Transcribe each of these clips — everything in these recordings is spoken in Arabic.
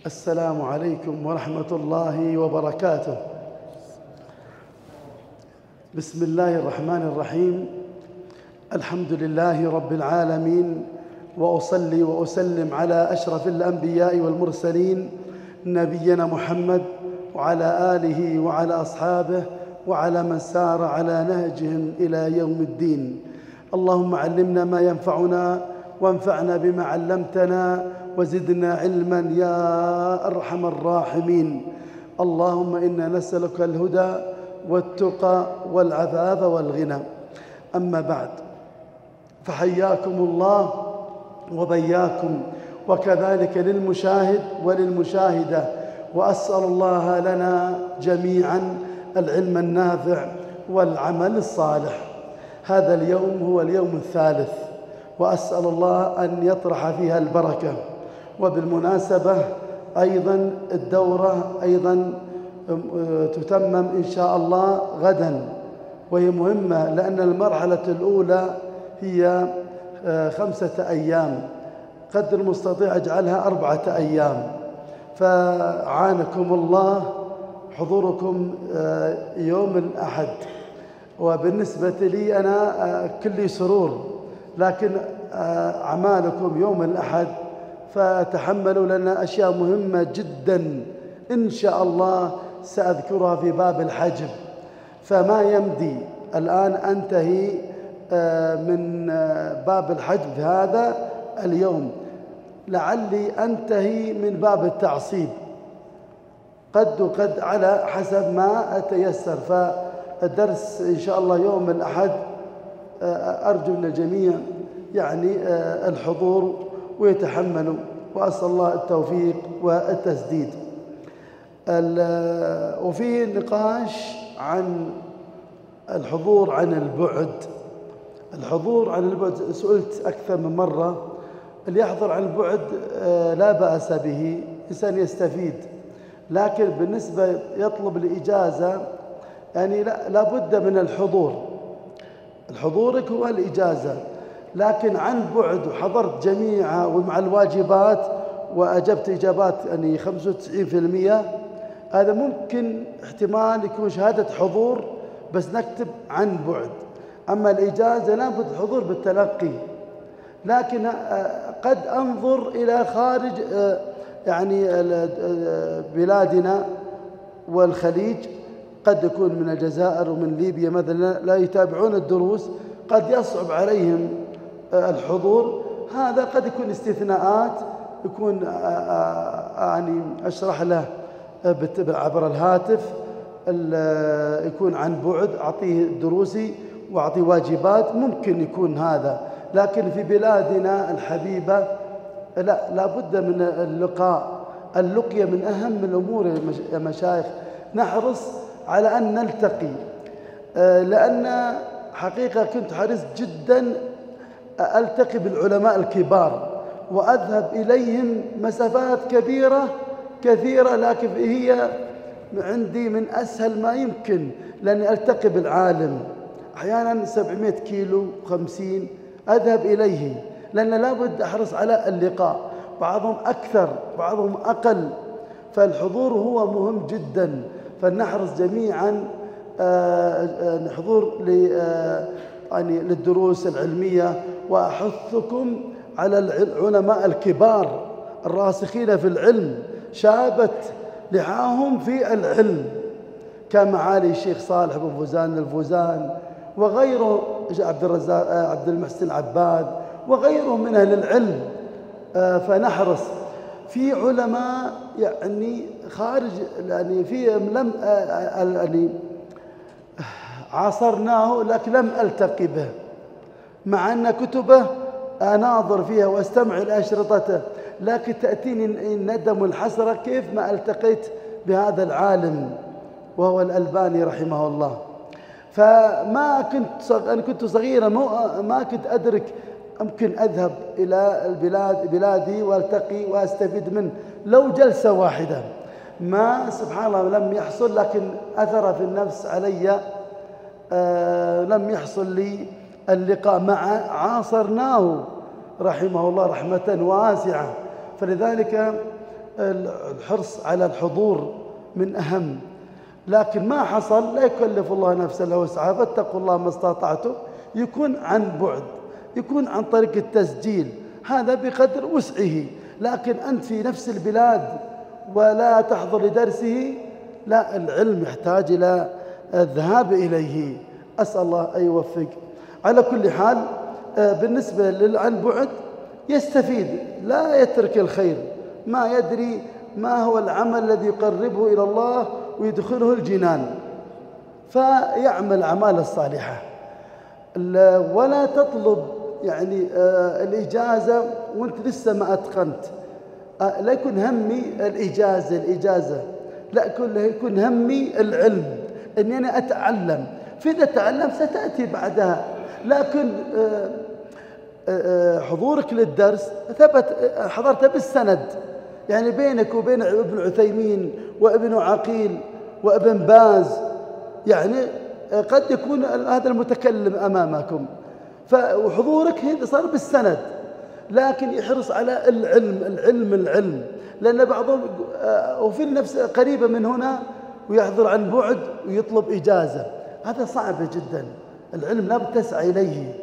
السلام عليكم ورحمة الله وبركاته. بسم الله الرحمن الرحيم. الحمد لله رب العالمين، وأصلي وأسلم على أشرف الأنبياء والمرسلين نبينا محمد وعلى آله وعلى أصحابه وعلى من سار على نهجهم إلى يوم الدين. اللهم علمنا ما ينفعنا وانفعنا بما علمتنا وزدنا علما يا أرحم الراحمين. اللهم إنا نسألك الهدى والتقى والعفاف والغنى. أما بعد، فحياكم الله وبياكم، وكذلك للمشاهد وللمشاهدة، وأسأل الله لنا جميعا العلم النافع والعمل الصالح. هذا اليوم هو اليوم الثالث، وأسأل الله أن يطرح فيها البركة. وبالمناسبة أيضا الدورة أيضا تتمم إن شاء الله غدا، وهي مهمة لأن المرحلة الأولى هي 5 أيام، قدر المستطيع أجعلها 4 أيام. فعانكم الله حضوركم يوم الأحد. وبالنسبة لي أنا كلي سرور، لكن أعمالكم يوم الأحد، فتحملوا لنا أشياء مهمة جدا إن شاء الله سأذكرها في باب الحجب. فما يمضي الآن أنتهي من باب الحجب هذا اليوم، لعلي أنتهي من باب التعصيب قد وقد على حسب ما أتيسر. فالدرس إن شاء الله يوم الأحد، أرجو من الجميع يعني الحضور ويتحملوا، وأسأل الله التوفيق والتسديد. وفي نقاش عن الحضور عن البعد. الحضور عن البعد سئلت أكثر من مرة. اللي يحضر عن البعد لا بأس به، إنسان يستفيد، لكن بالنسبة يطلب الإجازة يعني لا بد من الحضور. الحضورك هو الإجازة، لكن عن بعد وحضرت جميعها ومع الواجبات وأجبت إجابات يعني 95%، هذا ممكن احتمال يكون شهادة حضور بس نكتب عن بعد. أما الإجازة لابد حضور بالتلقي. لكن قد أنظر إلى خارج يعني بلادنا والخليج، قد يكون من الجزائر ومن ليبيا مثلا لا يتابعون الدروس، قد يصعب عليهم الحضور. هذا قد يكون استثناءات، يكون يعني أشرح له عبر الهاتف، يكون عن بعد، أعطيه دروسي وأعطيه واجبات، ممكن يكون هذا. لكن في بلادنا الحبيبة لا بد من اللقاء. اللقية من أهم الأمور يا مشايخ، نحرص على أن نلتقي، لأن حقيقة كنت حريص جدا ألتقي بالعلماء الكبار وأذهب إليهم مسافات كثيرة، لكن هي عندي من أسهل ما يمكن، لأني ألتقي بالعالم أحيانا 700 كيلو 50 أذهب إليه، لأن لابد أحرص على اللقاء. بعضهم أكثر بعضهم أقل، فالحضور هو مهم جدا. فلنحرص جميعا حضور يعني للدروس العلمية. وأحثكم على العلماء الكبار الراسخين في العلم، شابت لحاهم في العلم، كمعالي الشيخ صالح بن فوزان الفوزان وغيره، عبد المحسن العباد وغيره من أهل العلم. فنحرص. في علماء يعني خارج، يعني في لم يعني عاصرناه لكن لم ألتقي به، مع أن كتبه أناظر فيها واستمع إلى أشرطته، لكن تأتيني الندم والحسرة كيف ما التقيت بهذا العالم وهو الألباني رحمه الله. فما أنا كنت صغيرا، ما كنت أدرك أمكن أذهب إلى بلادي والتقي وأستفيد منه لو جلسة واحدة. ما سبحان الله لم يحصل، لكن أثر في النفس علي. لم يحصل لي اللقاء مع عاصرناه رحمه الله رحمة واسعة. فلذلك الحرص على الحضور من أهم، لكن ما حصل لا يكلف الله نفسا إلا وسعها، فاتقوا الله ما استطعتم. يكون عن بعد، يكون عن طريق التسجيل، هذا بقدر وسعه. لكن أنت في نفس البلاد ولا تحضر لدرسه، لا، العلم يحتاج إلى الذهاب إليه. أسأل الله أن يوفق. على كل حال بالنسبة للعن بعد يستفيد، لا يترك الخير، ما يدري ما هو العمل الذي يقربه إلى الله ويدخله الجنان، فيعمل الأعمال الصالحة. ولا تطلب يعني الإجازة وأنت لسه ما أتقنت. لا يكون همي الإجازة، لا، يكون همي العلم، أني أنا أتعلم. فإذا تعلم ستأتي بعدها. لكن حضورك للدرس حضرت بالسند، يعني بينك وبين ابن عثيمين وابن عقيل وابن باز، يعني قد يكون هذا المتكلم أمامكم، فحضورك صار بالسند. لكن يحرص على العلم، لأن بعضهم وفي النفس قريبة من هنا ويحضر عن بعد ويطلب إجازة، هذا صعب جدا. العلم لا بد تسعى إليه،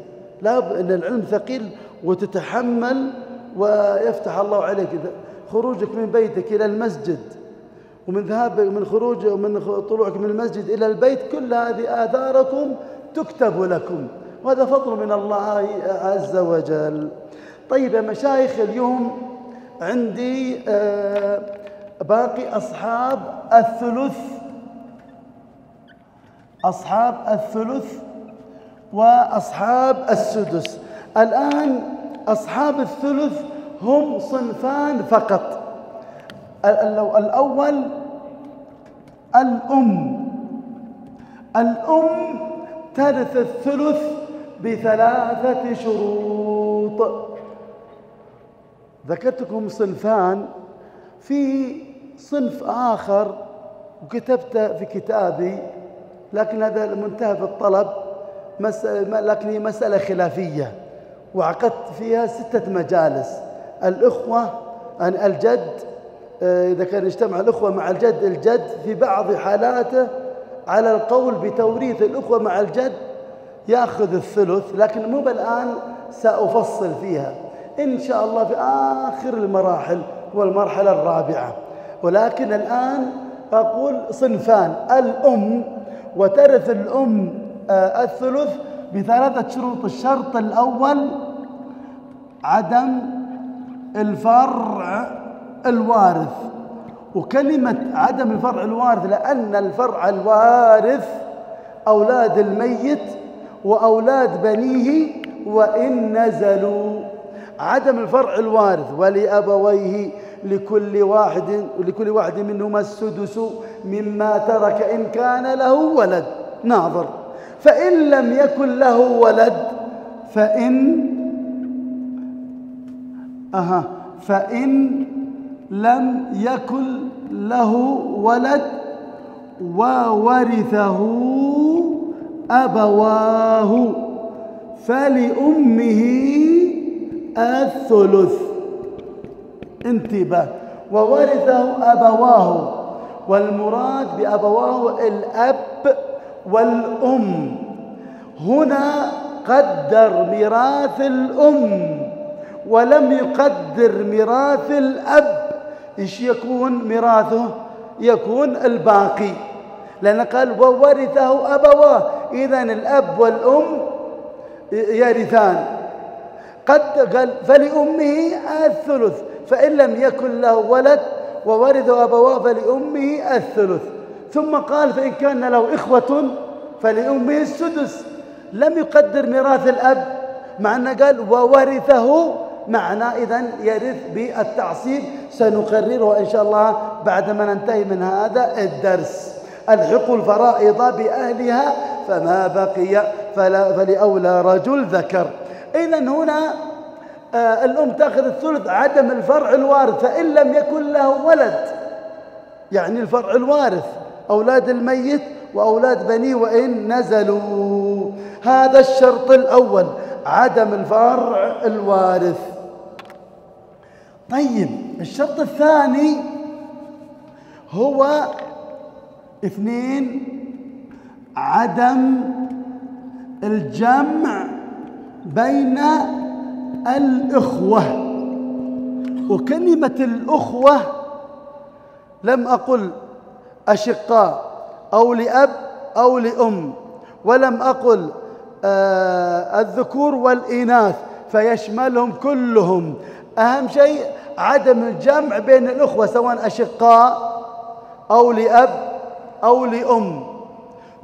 لا، أن العلم ثقيل وتتحمل، ويفتح الله عليك. خروجك من بيتك إلى المسجد من طلوعك من المسجد إلى البيت، كل هذه آثاركم تكتب لكم، وهذا فضل من الله عز وجل. طيب يا مشايخ، اليوم عندي باقي أصحاب الثلث وأصحاب السدس. الآن أصحاب الثلث هم صنفان فقط. الأول الأم ترث الثلث ب3 شروط. ذكرتكم صنفان، في صنف آخر وكتبت في كتابي، لكن هذا منتهى في الطلب، لكن هي مسألة خلافية وعقدت فيها 6 مجالس. الأخوة عن الجد، إذا كان يجتمع الأخوة مع الجد في بعض حالاته على القول بتوريث الأخوة مع الجد يأخذ الثلث، لكن مو بالآن، سأفصل فيها إن شاء الله في آخر المراحل والمرحلة الرابعة. ولكن الآن أقول صنفان: الأم، وترث الأم الثلث ب3 شروط. الشرط الأول عدم الفرع الوارث. وكلمة عدم الفرع الوارث لأن الفرع الوارث أولاد الميت وأولاد بنيه وإن نزلوا. عدم الفرع الوارث: ولأبويه لكل واحد منهما السدس مما ترك إن كان له ولد. ناظر، فإن لم يكن له ولد فإن لم يكن له ولد وورثه أبواه فلأمه الثلث. انتبه، وورثه أبواه، والمراد بأبواه الأب والأم. هنا قدر ميراث الأم ولم يقدر ميراث الأب. إيش يكون ميراثه؟ يكون الباقي، لأن قال وورثه أبواه، إذن الأب والأم يرثان. قال فلأمه الثلث، فإن لم يكن له ولد وورثه أبواه فلأمه الثلث. ثم قال فإن كان له إخوة فلأمه السدس. لم يقدر ميراث الأب، مع أنه قال وورثه، معنى إذن يرث بالتعصيب. سنقرره إن شاء الله بعدما ننتهي من هذا الدرس. الحقوا الفرائض بأهلها فما بقي فلأولى رجل ذكر. إذن هنا الأم تأخذ الثلث عدم الفرع الوارث، فإن لم يكن له ولد، يعني الفرع الوارث أولاد الميت وأولاد بنيه وإن نزلوا. هذا الشرط الأول، عدم الفرع الوارث. طيب الشرط الثاني هو 2 عدم الجمع بين الإخوة. وكلمة الأخوة لم أقل أشقاء أو لأب أو لأم، ولم أقل الذكور والإناث، فيشملهم كلهم. أهم شيء عدم الجمع بين الأخوة سواء أشقاء أو لأب أو لأم،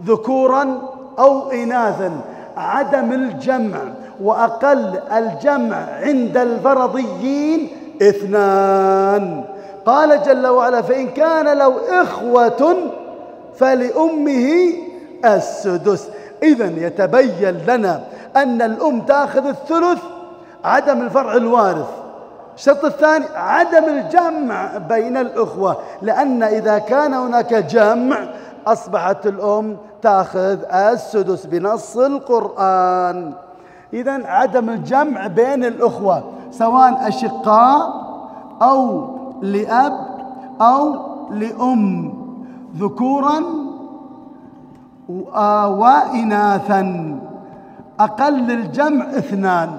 ذكورا أو إناثا، عدم الجمع. وأقل الجمع عند الفرضيين 2. قال جل وعلا: فإن كان له إخوة فلأمه السدس. إذن يتبين لنا أن الأم تأخذ الثلث، عدم الفرع الوارث. الشرط الثاني عدم الجمع بين الأخوة، لأن إذا كان هناك جمع أصبحت الأم تأخذ السدس بنص القرآن. إذن عدم الجمع بين الأخوة سواء أشقاء أو لأب أو لأم، ذكورا وإناثا، أقل الجمع 2.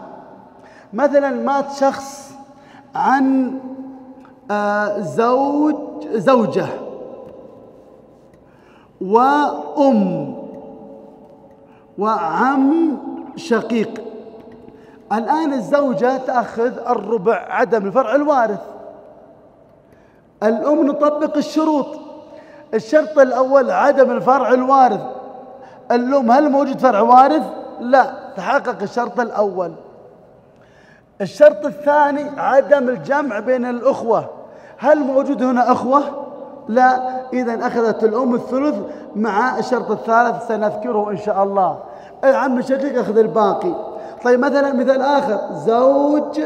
مثلا مات شخص عن زوجة وأم وعم شقيق. الآن الزوجة تأخذ الربع، عدم الفرع الوارث. الأم نطبق الشروط. الشرط الأول عدم الفرع الوارث. الأم هل موجود فرع وارث؟ لا، تحقق الشرط الأول. الشرط الثاني عدم الجمع بين الأخوة. هل موجود هنا أخوة؟ لا. إذن أخذت الأم الثلث مع الشرط الثالث سنذكره إن شاء الله. العم الشقيق أخذ الباقي. طيب مثلا مثال آخر، زوج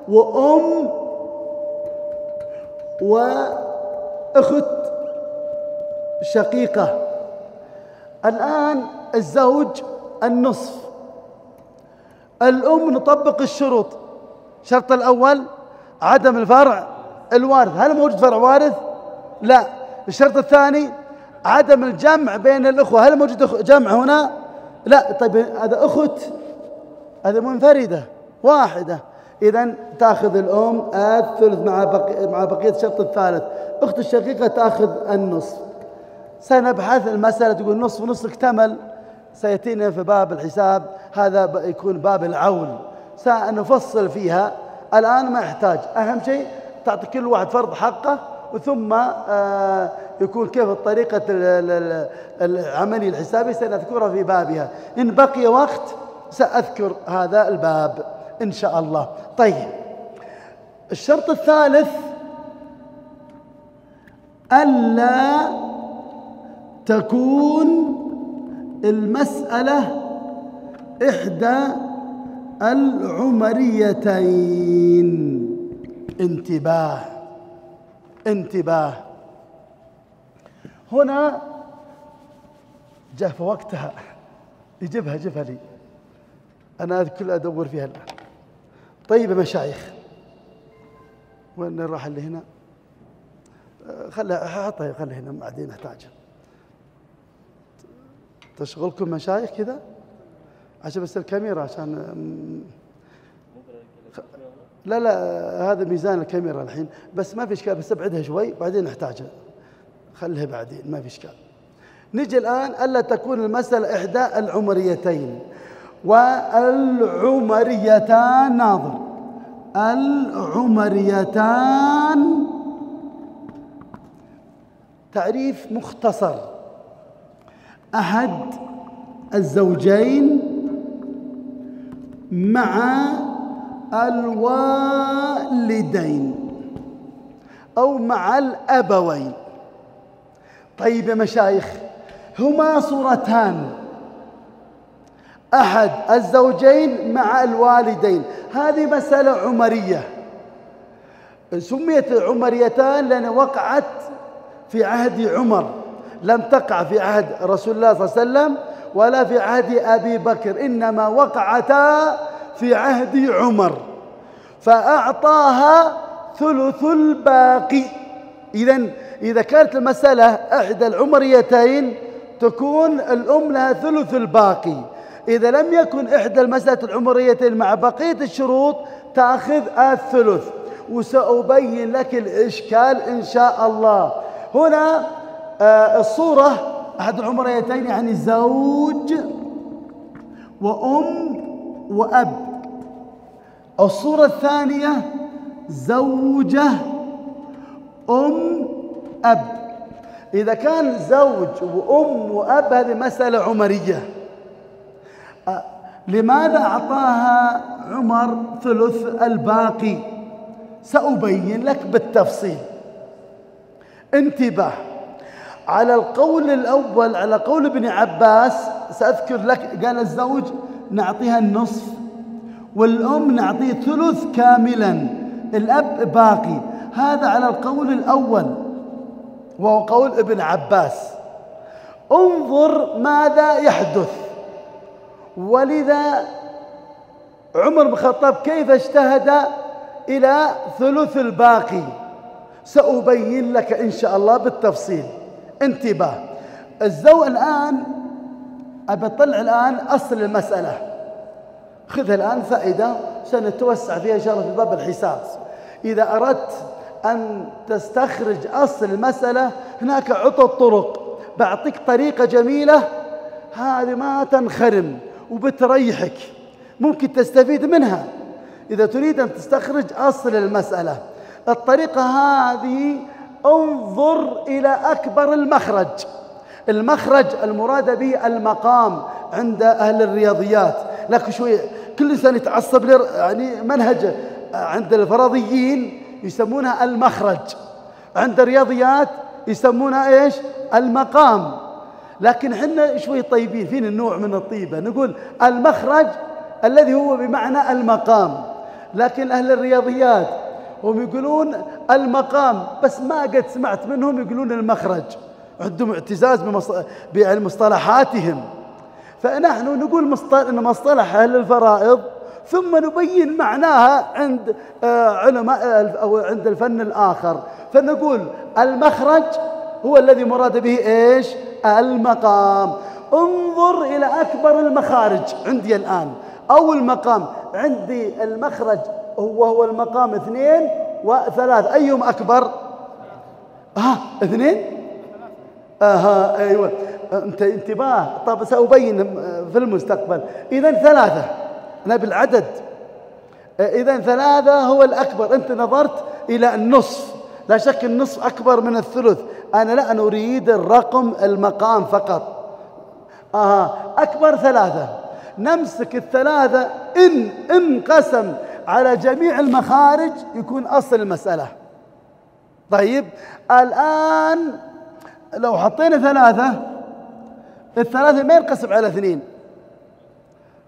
وأم وأخت شقيقة. الآن الزوج النصف، الأم نطبق الشروط. الشرط الأول عدم الفرع الوارث. هل موجود فرع وارث؟ لا. الشرط الثاني عدم الجمع بين الأخوة. هل موجود جمع هنا؟ لا. طيب هذا أخت، هذا منفردة واحدة، إذن تأخذ الأم الثلث مع بقية الشرط الثالث. أخت الشقيقة تأخذ النصف. سنبحث المسألة، تقول نصف ونصف اكتمل، سيأتينا في باب الحساب، هذا يكون باب العول، سنفصل فيها. الآن ما يحتاج، أهم شيء تعطي كل واحد فرض حقه، وثم يكون كيف الطريقة العملي الحسابي سنذكرها في بابها. إن بقي وقت سأذكر هذا الباب إن شاء الله. طيب الشرط الثالث ألا تكون المسألة إحدى العمريتين. انتباه انتباه، هنا جاء في وقتها، يجيبها لي، أنا كل أدور فيها الآن. طيب يا مشايخ، وين راح اللي هنا؟ خليها هنا بعدين نحتاجها. تشغلكم مشايخ كذا عشان بس الكاميرا، عشان لا هذا ميزان الكاميرا الحين، بس ما في إشكال، بس ابعدها شوي بعدين نحتاجها، خليها بعدين ما في إشكال. نجي الآن ألا تكون المسألة إحدى العمريتين. والعمريتان، ناظر، العمريتان تعريف مختصر: أحد الزوجين مع الوالدين أو مع الأبوين. طيب يا مشايخ، هما صورتان: أحد الزوجين مع الوالدين، هذه مسألة عمرية. سميت عمريتان لأن وقعت في عهد عمر، لم تقع في عهد رسول الله صلى الله عليه وسلم ولا في عهد أبي بكر، إنما وقعتا في عهد عمر، فأعطاها ثلث الباقي. إذا كانت المسألة إحدى العمريتين تكون الأم لها ثلث الباقي. إذا لم يكن إحدى المسألة العمريتين مع بقية الشروط تأخذ الثلث. وسأبين لك الإشكال إن شاء الله. هنا الصورة أحد العمريتين يعني زوج وأم وأب. الصورة الثانية زوجة أم أب. إذا كان زوج وأم وأب هذه مسألة عمرية. لماذا أعطاها عمر ثلث الباقي؟ سأبين لك بالتفصيل. انتبه، على القول الأول على قول ابن عباس سأذكر لك، قال الزوج نعطيها النصف والأم نعطيه ثلث كاملا، الأب باقي. هذا على القول الأول وهو قول ابن عباس. انظر ماذا يحدث. ولذا عمر بن الخطاب كيف اجتهد إلى ثلث الباقي سأبين لك إن شاء الله بالتفصيل. انتبه، الزوج الآن أبي أطلع الآن أصل المسألة. خذها الآن فائدة سنتوسع فيها إن شاء الله في باب الحساب. إذا أردت أن تستخرج أصل المسألة هناك عدة طرق، بعطيك طريقة جميلة هذه ما تنخرم وبتريحك، ممكن تستفيد منها إذا تريد أن تستخرج أصل المسألة. الطريقة هذه انظر إلى أكبر المخرج. المخرج المراد به المقام عند أهل الرياضيات، لكن شوية كل إنسان يتعصب يعني منهج. عند الفرضيين يسمونها المخرج، عند الرياضيات يسمونها إيش؟ المقام. لكن حنا شوي طيبين، فينا النوع من الطيبة، نقول المخرج الذي هو بمعنى المقام. لكن أهل الرياضيات هم يقولون المقام، بس ما قد سمعت منهم يقولون المخرج، عندهم اعتزاز بمصطلحاتهم. فنحن نقول إن مصطلح أهل الفرائض ثم نبين معناها عند علماء أو عند الفن الآخر. فنقول المخرج هو الذي مراد به إيش؟ المقام. انظر إلى أكبر المخارج عندي الآن. أول مقام عندي المخرج هو المقام 2 و3، أيهم أكبر؟ 2؟ أيوة، انتباه. طب سأبين في المستقبل. إذن 3، نبي العدد. إذن 3 هو الأكبر. أنت نظرت إلى النصف، لا شك النصف أكبر من الثلث. أنا نريد الرقم المقام فقط. أكبر 3. نمسك ال3 إن انقسم على جميع المخارج يكون أصل المسألة. طيب الآن لو حطينا 3، ال3 ما ينقسم على 2،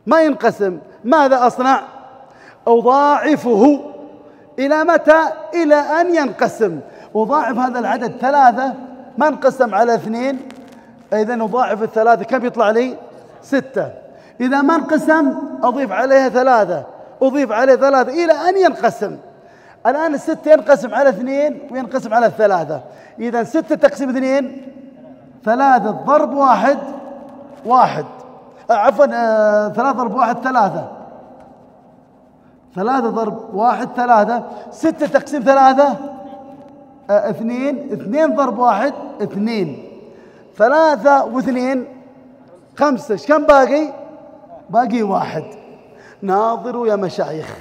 ما ينقسم. ماذا أصنع؟ أضاعفه. إلى متى؟ إلى أن ينقسم. أضاعف هذا العدد 3 ما انقسم على 2، إذن أضاعف ال3 كم يطلع لي؟ 6. إذا ما انقسم أضيف عليها 3، أضيف عليه 3 إلى أن ينقسم. الآن 6 ينقسم على 2 وينقسم على 3. إذن 6 تقسيم 2 3 ضرب 1 1. عفوا 3 ضرب 1 3. 3 ضرب 1 3. 6 تقسيم 3 2. 2 ضرب 1 2. 3 و2 5. ايش كم باقي؟ باقي 1. ناظروا يا مشايخ،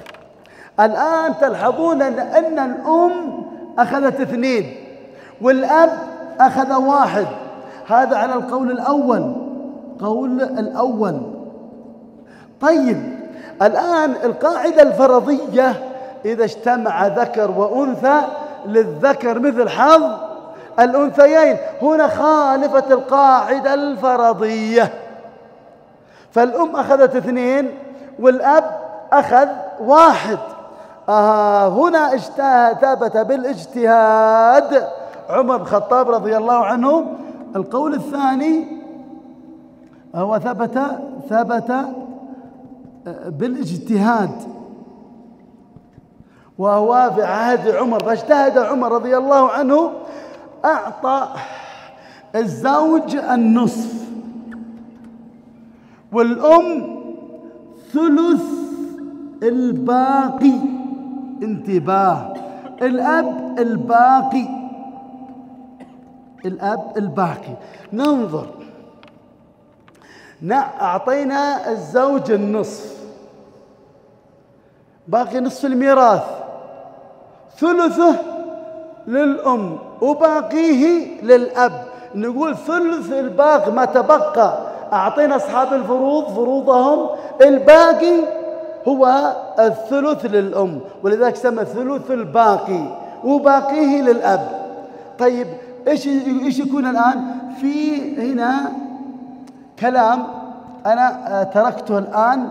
الآن تلحظون أن الأم أخذت 2 والأب أخذ 1. هذا على القول الأول، قول الأول. طيب الآن القاعدة الفرضية إذا اجتمع ذكر وأنثى للذكر مثل حظ الأنثيين. هنا خالفت القاعدة الفرضية، فالأم أخذت 2 والأب أخذ 1. هنا ثبت بالاجتهاد عمر بن الخطاب رضي الله عنه. القول الثاني هو ثبت بالاجتهاد، وهو في عهد عمر، فاجتهد عمر رضي الله عنه، أعطى الزوج النصف والأم ثلث الباقي. انتباه، الأب الباقي، الأب الباقي. ننظر، أعطينا الزوج النصف، باقي نصف الميراث، ثلثه للأم وباقيه للأب. نقول ثلث الباقي، ما تبقى أعطينا أصحاب الفروض فروضهم، الباقي هو الثلث للأم، ولذلك سمى ثلث الباقي وباقيه للأب. طيب إيش يكون الآن؟ في هنا كلام أنا تركته الآن،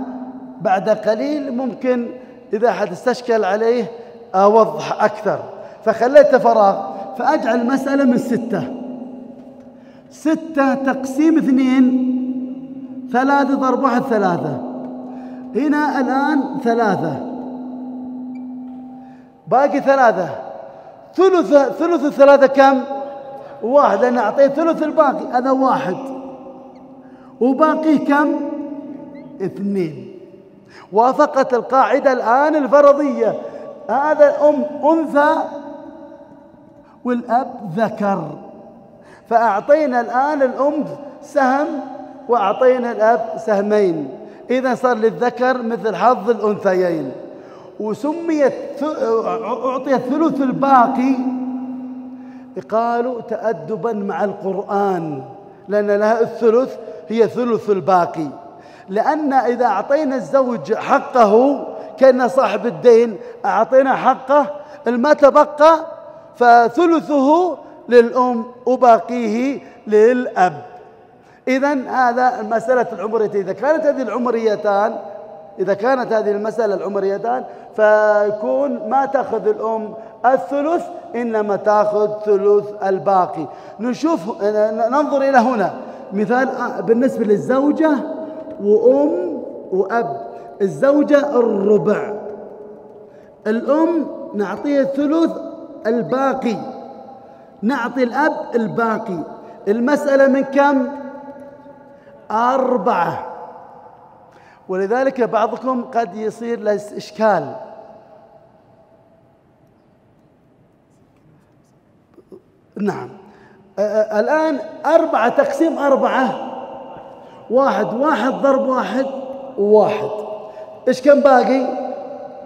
بعد قليل ممكن إذا أحد استشكل عليه أوضح أكثر، فخليته فراغ. فأجعل المسألة من 6 تقسيم 2، 3 ضرب 1 3. هنا الآن 3 باقي 3. ثلث 3 كم؟ 1، لأن أعطيت ثلث الباقي، هذا 1 وباقيه كم؟ 2. وافقت القاعدة الآن الفرضية، هذا الأم أنثى والأب ذكر، فأعطينا الآن الأم سهم وأعطينا الأب سهمين، إذا صار للذكر مثل حظ الأنثيين. وسميت أعطي الثلث الباقي، قالوا تأدبا مع القرآن، لأن لها الثلث هي ثلث الباقي، لأن إذا أعطينا الزوج حقه كان صاحب الدين، أعطينا حقه، ما تبقى فثلثه للأم وباقيه للأب. إذن هذا المسألة العمريتين. إذا كانت هذه المسألة العمريتان، فيكون ما تأخذ الأم الثلث، إنما تأخذ ثلث الباقي. ننظر إلى هنا مثال بالنسبة للزوجة وأم وأب. الزوجة الربع، الأم نعطيها الثلث الباقي، نعطي الأب الباقي. المسألة من كم؟ 4. ولذلك بعضكم قد يصير له إشكال، نعم. الآن 4 تقسيم 4، 1 ضرب 1 1. إيش كم باقي؟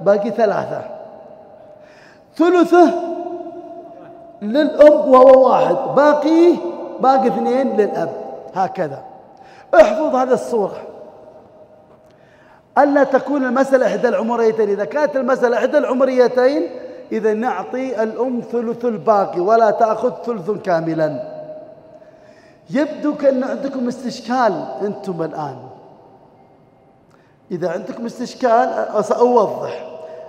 باقي 3. ثلثه للأم وهو 1، باقي 2 للأب. هكذا احفظ هذه الصورة، ألا تكون المسألة إحدى العمريتين. إذا كانت المسألة إحدى العمريتين، إذا نعطي الأم ثلث الباقي ولا تأخذ ثلث كاملا. يبدو كأن عندكم استشكال أنتم الآن. إذا عندكم استشكال سأوضح.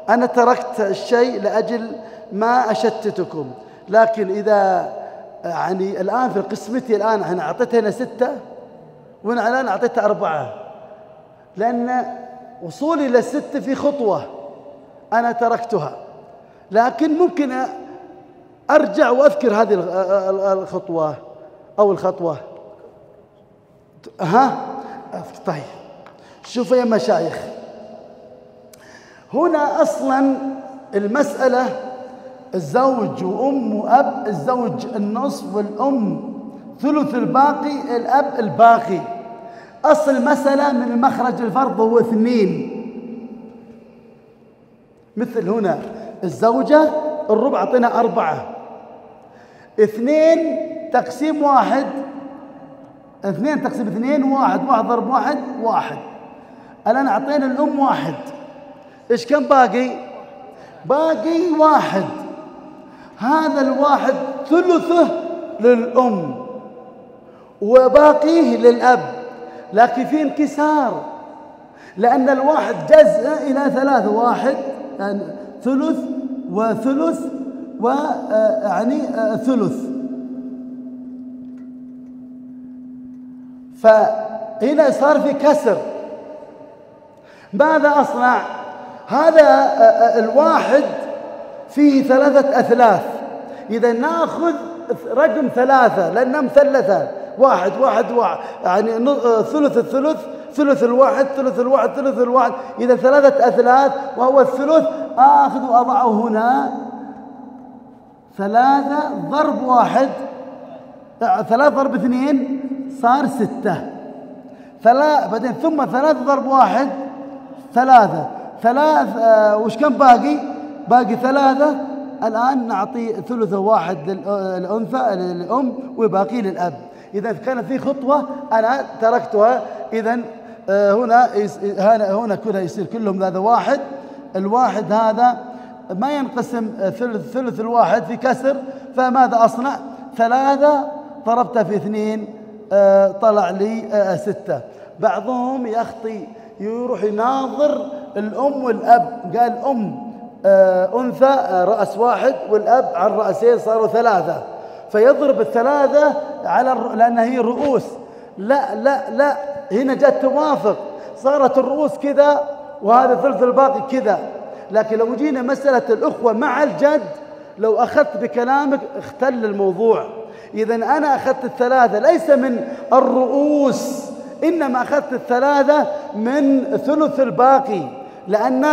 أنا تركت الشيء لأجل ما أشتتكم، لكن إذا يعني الآن في قسمتي الآن أنا أعطيتها هنا 6 وأنا الآن أعطيتها 4، لأن وصولي لل6 في خطوة أنا تركتها، لكن ممكن أرجع وأذكر هذه الخطوة أو الخطوة. طيب شوفوا يا مشايخ، هنا أصلا المسألة الزوج وأم وأب، الزوج النصف والأم ثلث الباقي، الأب الباقي. أصل المسألة من المخرج الفرض هو 2. مثل هنا الزوجة الربع أعطينا 4، 2 تقسيم 1، 2 تقسيم 2 1 ضرب 1. الآن أعطينا الأم 1، إيش كم باقي؟ باقي 1. هذا 1 ثلثه للأم وباقيه للأب، لكن في انكسار، لأن 1 جزء إلى 3، 1 يعني ثلث وثلث ويعني ثلث. فهنا صار في كسر. ماذا أصنع؟ هذا 1 فيه 3 أثلاث، إذا نأخذ رقم 3 لأنها مثلثة، واحد يعني ثلث الثلث، ثلث الواحد، ثلث الواحد، ثلث الواحد، إذا 3 أثلاث وهو الثلث، آخذ وأضعه هنا 3 ضرب 1، 3 ضرب 2 صار 6، بعدين ثم 3 ضرب 1 3 وش كم باقي؟ باقي 3. الآن نعطي ثلثه 1 للأنثى للأم وباقي للأب. إذا كانت في خطوة أنا تركتها، إذا هنا كلها يصير كلهم هذا واحد. الواحد هذا ما ينقسم ثلث الواحد في كسر، فماذا أصنع؟ 3 ضربتها في 2 طلع لي 6. بعضهم يخطي يروح يناظر الأم والأب، قال الأم أنثى رأس واحد والأب عن رأسين صاروا 3، فيضرب ال3 لأنها هي الرؤوس. لا هنا جت توافق، صارت الرؤوس كذا وهذا ثلث الباقي كذا. لكن لو جينا مسألة الأخوة مع الجد، لو أخذت بكلامك اختل الموضوع. إذا أنا أخذت ال3 ليس من الرؤوس، إنما أخذت ال3 من ثلث الباقي، لأن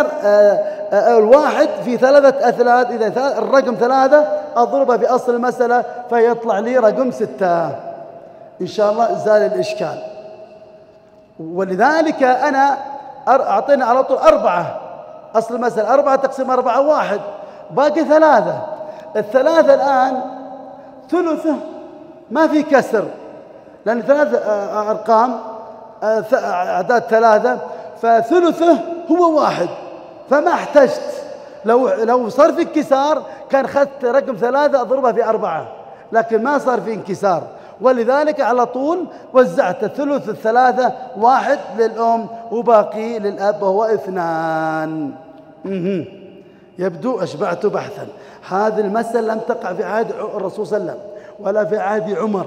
الواحد في 3 أثلاث، إذا الرقم 3 أضربه في أصل المسألة فيطلع لي رقم 6. إن شاء الله زال الإشكال. ولذلك أنا أعطينا على طول 4 أصل المسألة، 4 تقسيم 4 1، باقي 3. ال3 الآن ثلثه ما في كسر، لأن 3 أرقام أعداد 3، فثلثه هو 1، فما احتجت. لو صار في انكسار كان أخذت رقم 3 أضربها في 4، لكن ما صار في انكسار، ولذلك على طول وزعت ثلث ال3 1 للأم وباقي للأب وهو 2. يبدو أشبعت بحثا. هذه المسألة لم تقع في عهد الرسول صلى الله عليه وسلم ولا في عهد عمر،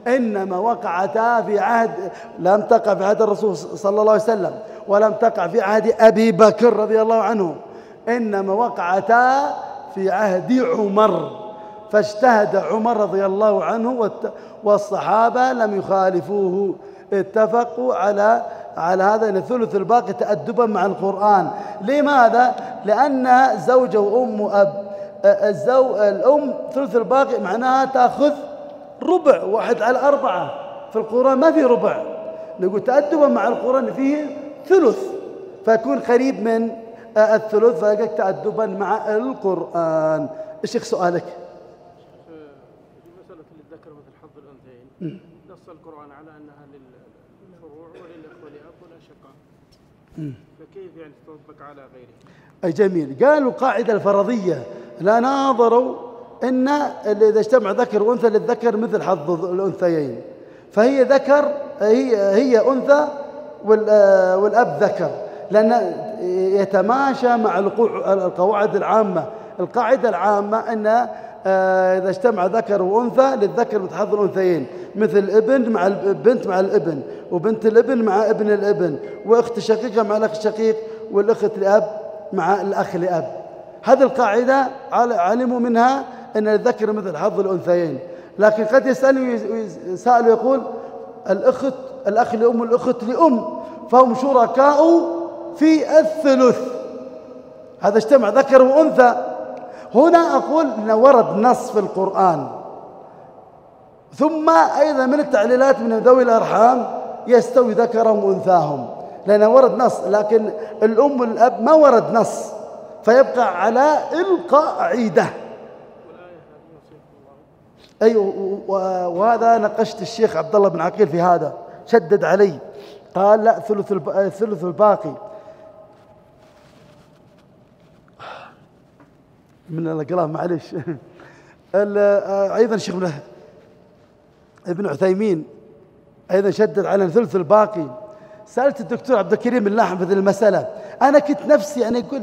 إنما وقعتا في عهد، لم تقع في عهد الرسول صلى الله عليه وسلم ولم تقع في عهد أبي بكر رضي الله عنه، إنما وقعتا في عهد عمر. فاجتهد عمر رضي الله عنه والصحابة لم يخالفوه، اتفقوا على هذا، أن ثلث الباقي تأدبا مع القرآن. لماذا؟ لأن زوجة وأم وأب، الأم ثلث الباقي معناها تأخذ ربع، 1 على 4. في القرآن ما في ربع، نقول تأدبا مع القرآن فيه ثلث، فيكون قريب من الثلث، فيقول تأدبا مع القرآن. الشيخ سؤالك. مسألة للذكر مثل حظ الأنثيين، نص القرآن على أنها للفروع وللأخوة لأب والأشقاء، فكيف يعني تطبق على غيره؟ أي جميل. قالوا قاعدة الفرضية، لا ناظروا إن إذا اجتمع ذكر وأنثى للذكر مثل حظ الأنثيين، فهي ذكر، هي أنثى والأب ذكر، لأن يتماشى مع القواعد العامة. القاعدة العامة أن إذا اجتمع ذكر وأنثى للذكر مثل حظ الأنثيين، مثل الابن مع البنت مع الابن، وبنت الابن مع ابن الابن، وأخت شقيقة مع الأخ الشقيق، والأخت لأب مع الأخ لأب. هذه القاعدة علموا منها أن الذكر مثل حظ الأنثيين. لكن قد يسأل يقول الأخ لأم والأخت لأم، فهم شركاء في الثلث، هذا اجتمع ذكر وأنثى. هنا أقول إن ورد نص في القرآن، ثم أيضا من التعليلات من ذوي الأرحام يستوي ذكرهم وأنثاهم، لأن ورد نص، لكن الأم والأب ما ورد نص، فيبقى على القاعدة. أيوة، وهذا ناقشت الشيخ عبد الله بن عقيل في هذا، شدد علي، قال لا، ثلث الباقي من الكلام، معلش. أيضا الشيخ ابن عثيمين أيضا شدد على ثلث الباقي. سألت الدكتور عبد الكريم اللاحم في هذه المسألة، أنا كنت نفسي يعني أقول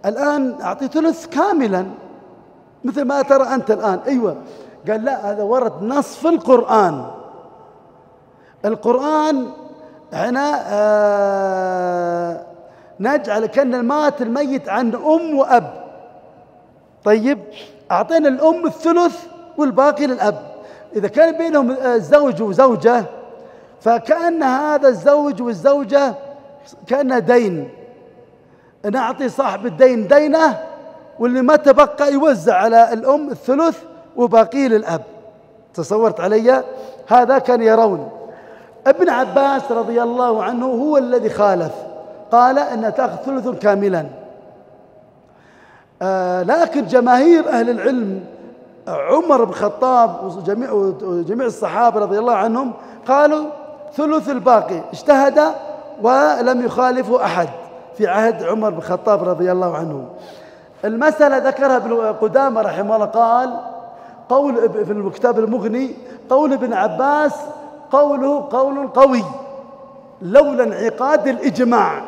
الآن أعطي ثلث كاملا مثل ما ترى أنت الآن. أيوة، قال لا، هذا ورد نص في القرآن. القرآن هنا نجعل كأن الميت عن أم وأب، طيب أعطينا الأم الثلث والباقي للأب. إذا كان بينهم زوج وزوجة فكأن هذا الزوج والزوجة كأنه دين، نعطي صاحب الدين دينه واللي ما تبقى يوزع على الأم الثلث وباقي للأب. تصورت علي؟ هذا كان يرون. ابن عباس رضي الله عنه هو الذي خالف، قال أن تأخذ ثلث كاملا. لكن جماهير أهل العلم عمر بن الخطاب وجميع الصحابة رضي الله عنهم قالوا ثلث الباقي، اجتهد ولم يخالفه أحد في عهد عمر بن الخطاب رضي الله عنه. المسألة ذكرها ابن قدامة رحمه الله، قال قول في الكتاب المغني قول ابن عباس قوله قول قوي لولا انعقاد الإجماع.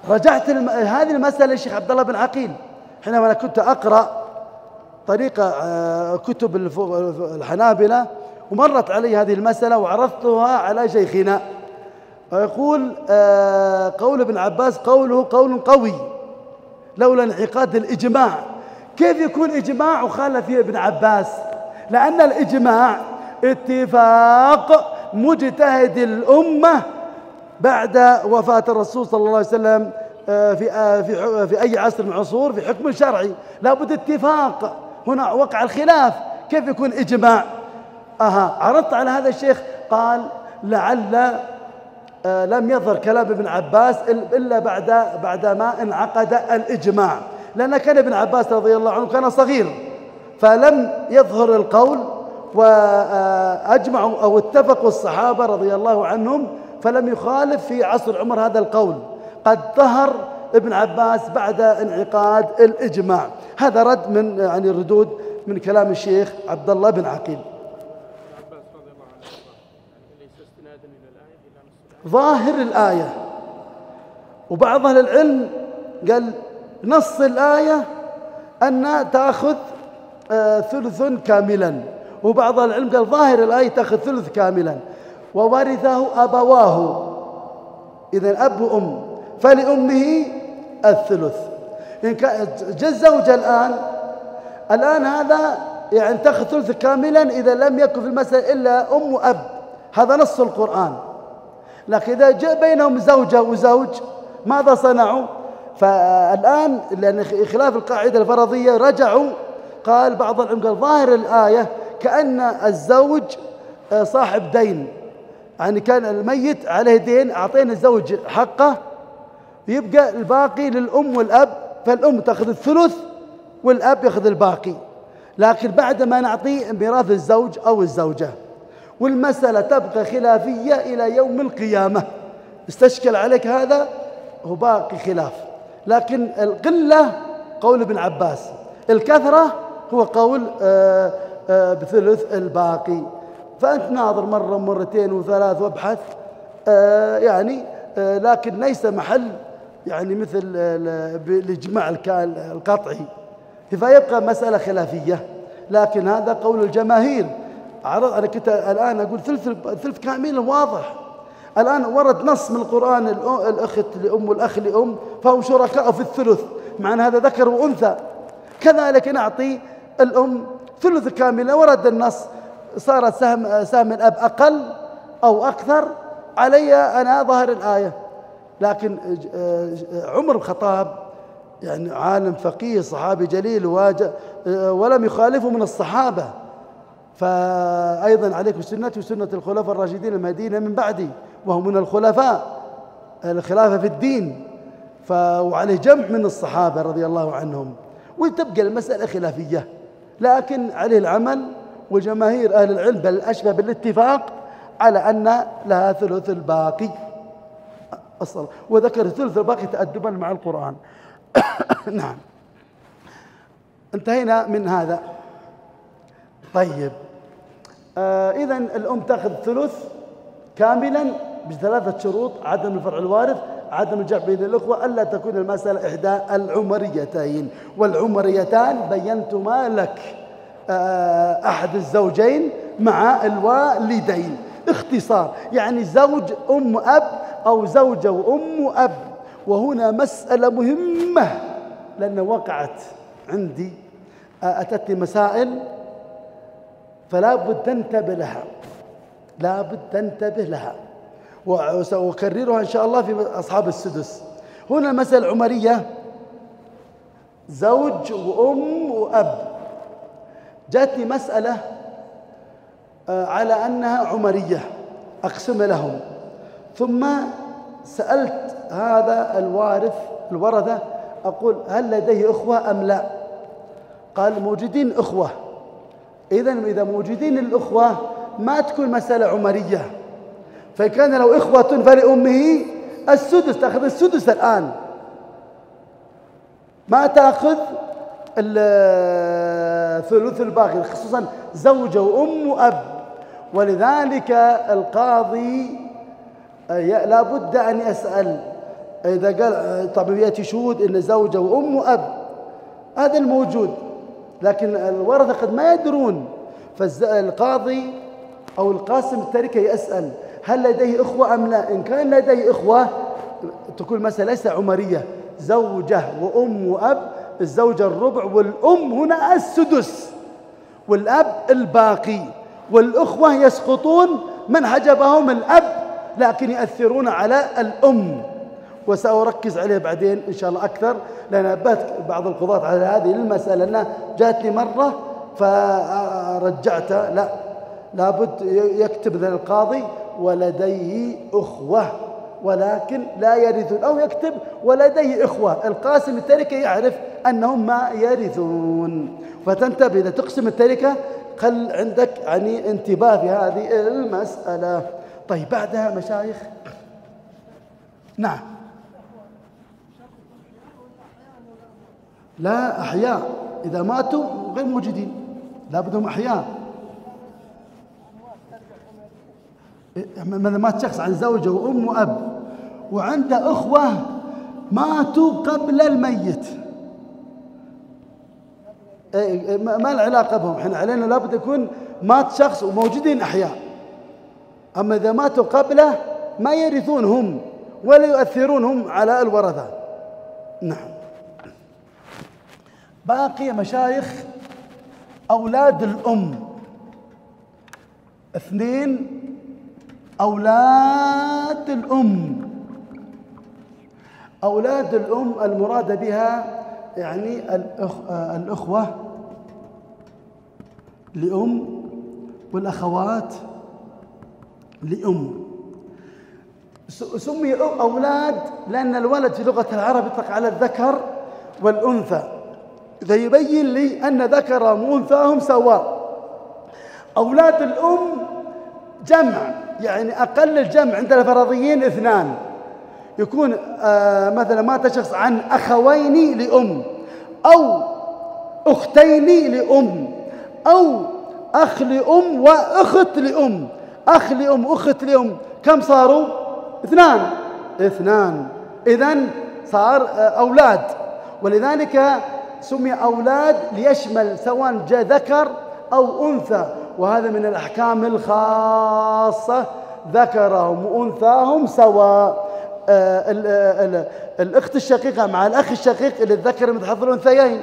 رجعت هذه المسألة للشيخ عبد الله بن عقيل حينما أنا كنت أقرأ طريقة كتب الحنابلة، ومرت علي هذه المسألة وعرضتها على شيخنا، ويقول قول ابن عباس قوله قول قوي لولا انعقاد الإجماع. كيف يكون إجماع وخالف فيه ابن عباس؟ لأن الإجماع اتفاق مجتهد الأمة بعد وفاة الرسول صلى الله عليه وسلم في أي عصر من العصور في حكم شرعي، لابد اتفاق. هنا وقع الخلاف، كيف يكون إجماع؟ عرضت على هذا الشيخ، قال لعل لم يظهر كلام ابن عباس إلا بعد ما انعقد الإجماع، لأن كان ابن عباس رضي الله عنه كان صغير فلم يظهر القول، وأجمعوا أو اتفقوا الصحابة رضي الله عنهم فلم يخالف في عصر عمر هذا القول، قد ظهر ابن عباس بعد انعقاد الإجماع. هذا رد من ردود من كلام الشيخ عبد الله بن عقيل. ظاهر الآية، وبعض أهل العلم قال نص الآية أن تأخذ ثلث كاملا، وبعض أهل العلم قال ظاهر الآية تأخذ ثلث كاملا. وورثه أبواه، إذا أب وأم فلأمه الثلث. إن كان الزوجة الآن هذا يعني تأخذ ثلث كاملا إذا لم يكن في المسألة إلا أم وأب، هذا نص القرآن. لكن إذا جاء بينهم زوجة وزوج ماذا صنعوا؟ فالآن لأن خلاف القاعدة الفرضية رجعوا، قال بعض العلماء قال ظاهر الآية كأن الزوج صاحب دين، يعني كان الميت عليه دين، أعطينا الزوج حقه يبقى الباقي للأم والأب، فالأم تأخذ الثلث والأب يأخذ الباقي، لكن بعد ما نعطيه ميراث الزوج أو الزوجة. والمسألة تبقى خلافية إلى يوم القيامة. استشكل عليك هذا هو باقي خلاف، لكن القلة قول ابن عباس، الكثرة هو قول بثلث الباقي. فأنت ناظر مرة مرتين وثلاث وابحث لكن ليس محل مثل الإجماع القطعي، فيبقى مسألة خلافية. لكن هذا قول الجماهير. أنا كنت الآن أقول ثلث كامل واضح. الآن ورد نص من القرآن الأخت لأم والأخ لأم فهم شركاء في الثلث، مع أن هذا ذكر وأنثى. كذلك نعطي الأم ثلث كامل، ورد النص، صارت سهم الأب أقل أو أكثر علي أنا ظاهر الآية. لكن عمر بن الخطاب عالم فقيه صحابي جليل ولم يخالفه من الصحابة. فأيضا عليكم سنتي وسنة الخلفاء الراشدين المهديين من بعدي، وهم من الخلفاء الخلافة في الدين، وعليه جمع من الصحابة رضي الله عنهم. وتبقى المسألة خلافية، لكن عليه العمل، وجماهير أهل العلم بل أشبه بالاتفاق على أن لها ثلث الباقي أصلا، وذكر ثلث الباقي تأدبا مع القرآن. نعم، انتهينا من هذا. طيب، إذن الأم تأخذ ثلث كاملا بثلاثة شروط: عدم الفرع الوارث، عدم الجمع بين الأخوة، ألا تكون المسألة إحدى العمريتين. والعمريتان بينتما لك، أحد الزوجين مع الوالدين، اختصار، يعني زوج أم أب أو زوجة وأم أب. وهنا مسألة مهمة لأن وقعت عندي أتتني مسائل فلا بد تنتبه لها، لا بد تنتبه لها، وسأكررها إن شاء الله في أصحاب السدس. هنا المسألة العمرية زوج وأم وأب. جاتني مسألة على أنها عمرية أقسم لهم، ثم سألت هذا الورثة أقول هل لديه أخوة أم لا؟ قال موجودين أخوة. إذا موجودين الأخوة ما تكون مسألة عمرية، فكان لو إخوة فلأمه السدس، تأخذ السدس الآن، ما تأخذ الثلث الباقي، خصوصا زوجة وأم وأب. ولذلك القاضي لا بد أن يسأل إذا قال طبعا يأتي شهود إن زوجة وأم وأب، هذا الموجود، لكن الورثة قد ما يدرون، فالقاضي أو القاسم التركة يسأل هل لديه إخوة أم لا؟ إن كان لديه إخوة تكون المسألة ليس عمرية، زوجة وأم وأب، الزوجة الربع والأم هنا السدس والأب الباقي، والأخوة يسقطون من حجبهم الأب لكن يأثرون على الأم، وسأركز عليه بعدين إن شاء الله أكثر، لأن نبهت بعض القضاة على هذه المسألة أنها جاتني مرة فرجعتها. لا، لابد يكتب ذا القاضي ولديه أخوة ولكن لا يرثون، أو يكتب ولديه إخوة، القاسم التركة يعرف أنهم ما يرثون، فتنتبه إذا تقسم التركة خل عندك يعني انتباه في هذه المسألة. طيب بعدها مشايخ، نعم، لا أحياء، إذا ماتوا غير موجودين لا بدهم أحياء. ماذا مات شخص عن زوجة وأم وأب وعنده أخوة ماتوا قبل الميت، ما العلاقة بهم؟ احنا علينا لابد يكون مات شخص وموجودين أحياء، أما إذا ماتوا قبله ما يرثونهم ولا يؤثرونهم على الورثة. نعم. باقي مشايخ أولاد الأم، 2 أولاد الأم. أولاد الأم المراد بها يعني الأخوة لأم والأخوات لأم. سمي أولاد لأن الولد في لغة العرب يطلق على الذكر والأنثى، إذا يبين لي أن ذكرهم وأنثاهم سواء. أولاد الأم جمع، يعني أقل الجمع عند الفرضيين 2، يكون مثلا مات شخص عن أخوين لأم أو أختين لأم أو أخ لأم وأخت لأم. أخ لأم أخت لأم كم صاروا؟ 2. إذن صار أولاد، ولذلك سمي أولاد ليشمل سواء جاء ذكر أو أنثى، وهذا من الأحكام الخاصة، ذكرهم وأنثاهم سواء. الأخت الشقيقة مع الأخ الشقيق للذكر مثل حظ الأنثيين،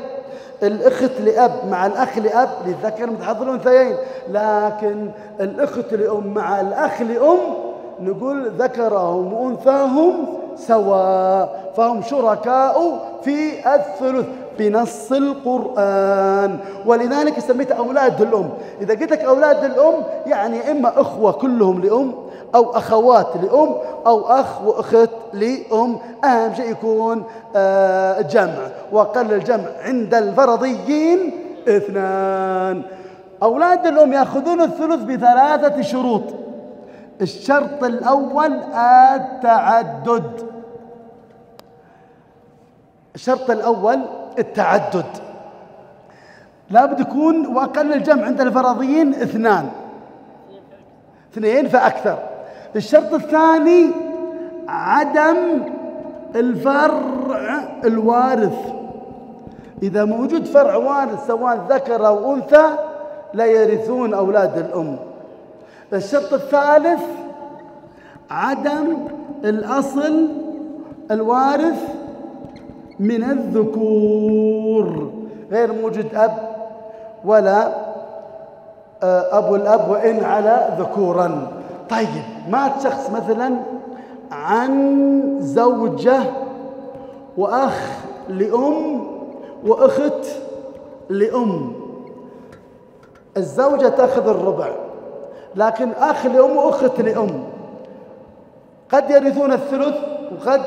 الأخت لأب مع الأخ لأب للذكر مثل حظ الأنثيين، لكن الأخت لأم مع الأخ لأم نقول ذكرهم وأنثاهم سواء، فهم شركاء في الثلث بنص القرآن، ولذلك سميت أولاد الأم. إذا قلت لك أولاد الأم يعني إما أخوة كلهم لأم أو أخوات لأم أو أخ وأخت لأم، أهم شيء يكون جمع، وقل الجمع عند الفرضيين 2. أولاد الأم يأخذون الثلث ب3 شروط. الشرط الأول التعدد، الشرط الأول التعدد، لابد يكون وأقل الجمع عند الفرضيين 2 فأكثر. الشرط الثاني عدم الفرع الوارث، إذا موجود فرع وارث سواء ذكر أو أنثى لا يرثون أولاد الأم. الشرط الثالث عدم الأصل الوارث من الذكور، غير موجود أب ولا أبو الأب وإن على ذكورا. طيب مات شخص مثلا عن زوجة وأخ لأم وأخت لأم، الزوجة تأخذ الربع، لكن أخ لأم وأخت لأم قد يرثون الثلث وقد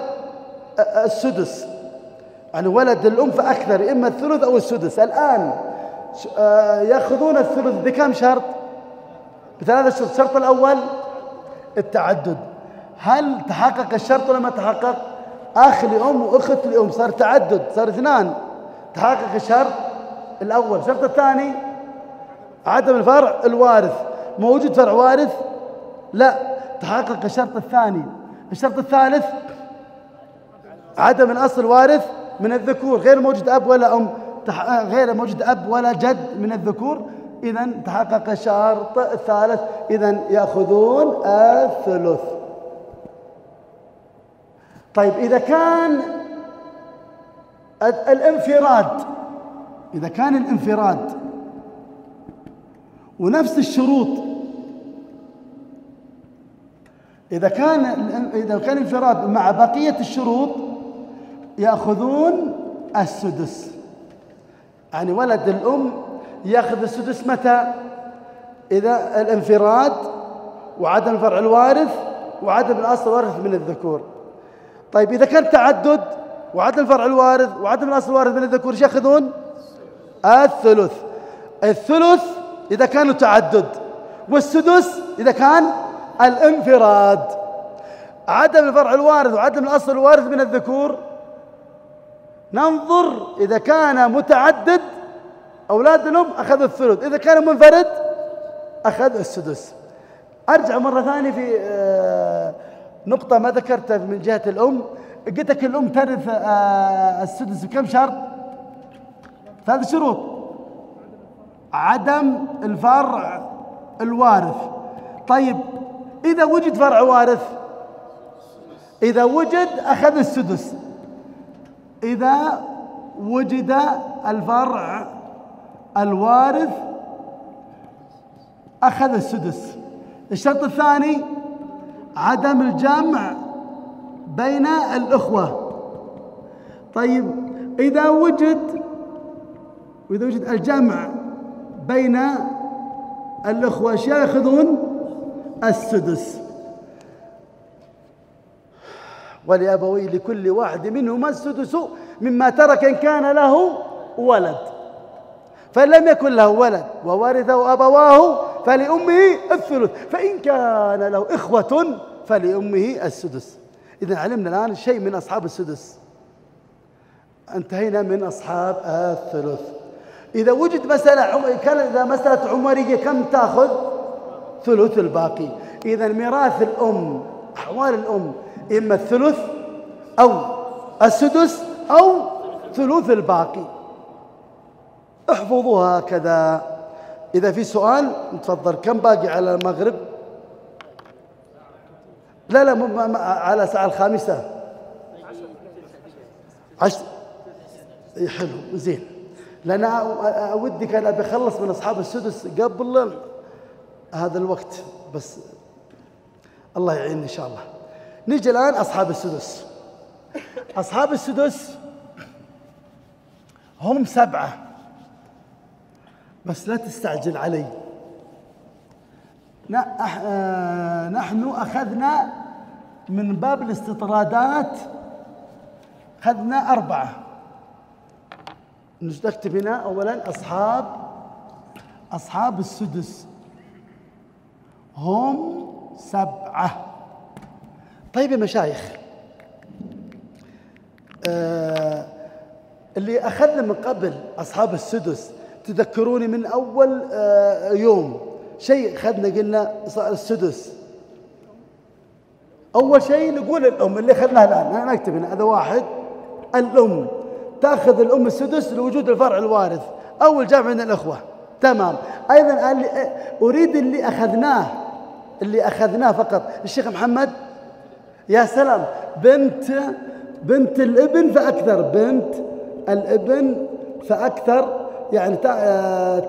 السدس، يعني ولد الأم فأكثر، إما الثلث أو السدس. الآن يأخذون الثلث بكم شرط؟ بثلاثة شروط. الشرط الأول التعدد. هل تحقق الشرط ولا ما تحقق؟ أخ لأم وأخت لأم صار تعدد، صار اثنان، تحقق الشرط الأول. الشرط الثاني عدم الفرع الوارث، موجود فرع وارث؟ لا، تحقق الشرط الثاني. الشرط الثالث عدم الأصل الوارث من الذكور، غير موجود أب ولا أم، غير موجود أب ولا جد من الذكور، إذن تحقق الشرط الثالث، إذن يأخذون الثلث. طيب إذا كان الانفراد، إذا كان الانفراد ونفس الشروط، إذا كان انفراد مع بقية الشروط يأخذون السدس. يعني ولد الأم يأخذ السدس متى؟ إذا الانفراد وعدم فرع الوارث وعدم الأصل الوارث من الذكور. طيب إذا كان تعدد وعدم فرع الوارث وعدم الأصل الوارث من الذكور ايش يأخذون؟ الثلث. الثلث إذا كانوا تعدد، والسدس إذا كان الانفراد. عدم الفرع الوارث وعدم الأصل الوارث من الذكور ننظر، إذا كان متعدد أولاد الأم أخذوا الثلث، إذا كان منفرد أخذ السدس. أرجع مرة ثانية في نقطة ما ذكرتها من جهة الأم. قلت لك الأم ترث السدس بكم شرط؟ 3 شروط. عدم الفرع الوارث. طيب إذا وجد فرع وارث، إذا وجد أخذ السدس، إذا وجد الفرع الوارث أخذ السدس. الشرط الثاني عدم الجمع بين الأخوة. طيب إذا وجد الجمع بين الأخوة ايش يأخذون؟ السدس. ولأبويه لكل واحد منهما السدس مما ترك إن كان له ولد، فإن لم يكن له ولد وورثه أبواه فلأمه الثلث، فإن كان له إخوة فلأمه السدس. إذن علمنا الآن شيء من أصحاب السدس، انتهينا من أصحاب الثلث. إذا وجد مسألة عمرية كم تأخذ؟ ثلث الباقي. إذن ميراث الأم، أحوال الأم إما الثلث أو السدس أو ثلث الباقي. احفظوها هكذا. إذا في سؤال تفضل. كم باقي على المغرب؟ لا على الساعة 5. 10. حلو زين، لأن أودك أنا بخلص من أصحاب السدس قبل هذا الوقت، بس الله يعين إن شاء الله. نيجي الآن أصحاب السدس. أصحاب السدس هم 7، بس لا تستعجل علي. نحن أخذنا من باب الاستطرادات، أخذنا 4. نكتب هنا أولا أصحاب السدس هم 7. طيب يا مشايخ، اللي أخذنا من قبل أصحاب السدس تذكروني من أول يوم شيء أخذنا، قلنا السدس أول شيء نقول الأم اللي أخذناها الآن. أنا أكتب هنا هذا 1. الأم تأخذ الأم السدس لوجود الفرع الوارث أو الجمع من الأخوة. تمام. أيضا أريد اللي أخذناه فقط. الشيخ محمد، يا سلام، بنت بنت الابن فأكثر، بنت الابن فأكثر، يعني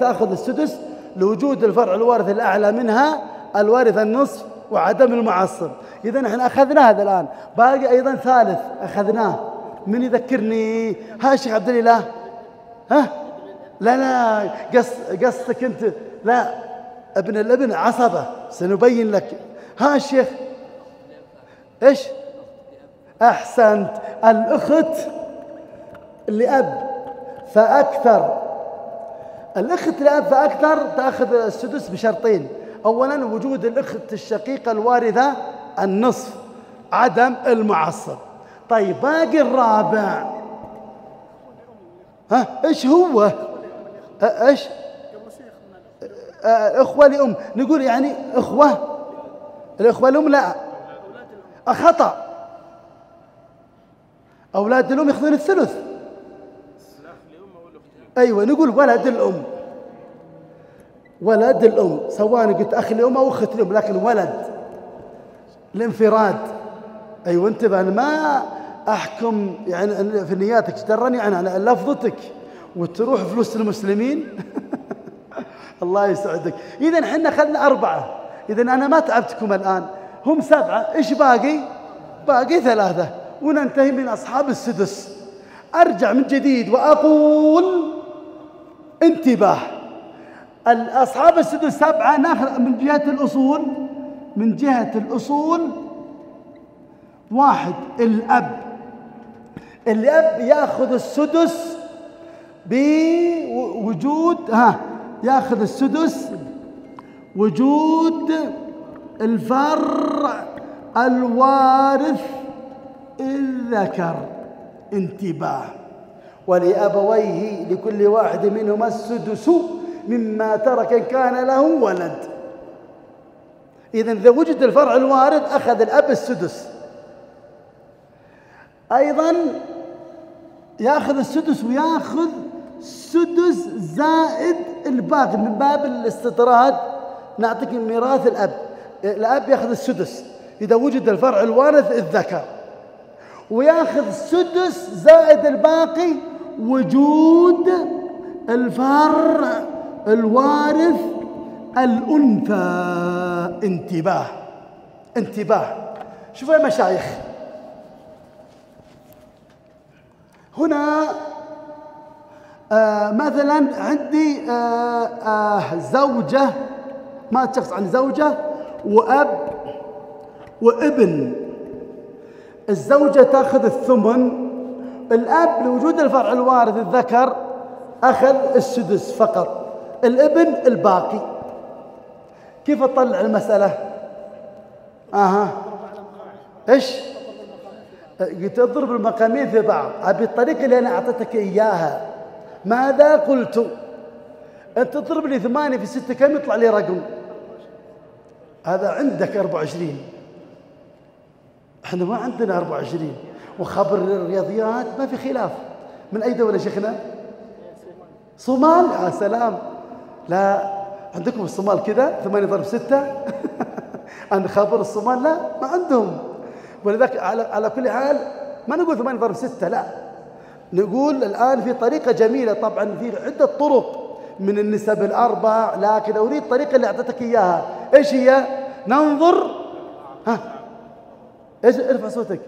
تأخذ السدس لوجود الفرع الوارث الأعلى منها الوارث النصف وعدم المعصب. إذا احنا أخذنا هذا الآن، باقي أيضا ثالث أخذناه، من يذكرني؟ ها الشيخ عبد الإله؟ ها؟ لا قصدك أنت، لا ابن الابن عصبة، سنبين لك. ها الشيخ إيش؟ أحسنت، الأخت لأب فأكثر، الأخت لأب فأكثر تأخذ السدس بشرطين: أولا وجود الأخت الشقيقة الوارثة النصف، عدم المعصب. طيب باقي الرابع، ها إيش هو؟ إيش؟ أخوة لأم، نقول يعني أخوة، الأخوة لأم لا، خطأ، أولاد الأم يأخذون الثلث. أيوة نقول ولد الأم، ولد الأم، سواء قلت أخ الأم أو أخت الأم، لكن ولد الانفراد. أيوة انتبه، أنا ما أحكم يعني في نياتك، تراني عن لفظتك وتروح فلوس المسلمين. الله يسعدك. إذن حنا أخذنا 4، إذن أنا ما تعبتكم الآن، هم 7، إيش باقي؟ باقي 3 وننتهي من أصحاب السدس. أرجع من جديد وأقول انتباه، أصحاب السدس 7 ناخذ من جهة الأصول، من جهة الأصول 1 الأب، الأب يأخذ السدس بوجود يأخذ السدس وجود الفرع الوارث الذكر. انتباه، ولأبويه لكل واحد منهما السدس مما ترك إن كان له ولد. إذن إذا وجد الفرع الوارث أخذ الأب السدس، أيضا يأخذ السدس ويأخذ سدس زائد الباقي من باب الاستطراد. نعطيك ميراث الأب، الأب يأخذ السدس إذا وجد الفرع الوارث الذكر، ويأخذ سدس زائد الباقي وجود الفرع الوارث الأنثى. انتباه انتباه، شوفوا يا مشايخ، هنا مثلا عندي زوجة، ما تشخص عن زوجة وأب وابن. الزوجة تأخذ الثمن، الأب لوجود الفرع الوارث الذكر أخذ السدس فقط، الابن الباقي. كيف أطلع المسألة؟ إيش؟ قلت اضرب المقامين في بعض، أبي الطريقة اللي أنا أعطيتك إياها. ماذا قلت؟ أنت تضرب لي 8 في 6 كم يطلع لي رقم؟ هذا عندك 24، احنا ما عندنا 24. وخبر الرياضيات ما في خلاف. من أي دولة شيخنا؟ صومال. يا سلام، لا عندكم الصومال كذا 8 ضرب 6. أنا خبر الصومال لا، ما عندهم. ولذلك على كل حال ما نقول 8 ضرب 6، لا، نقول الآن في طريقة جميلة، طبعا في عدة طرق من النسب ال4، لكن أريد الطريقة اللي أعطيتك إياها. إيش هي؟ ننظر، إيش؟ ارفع صوتك.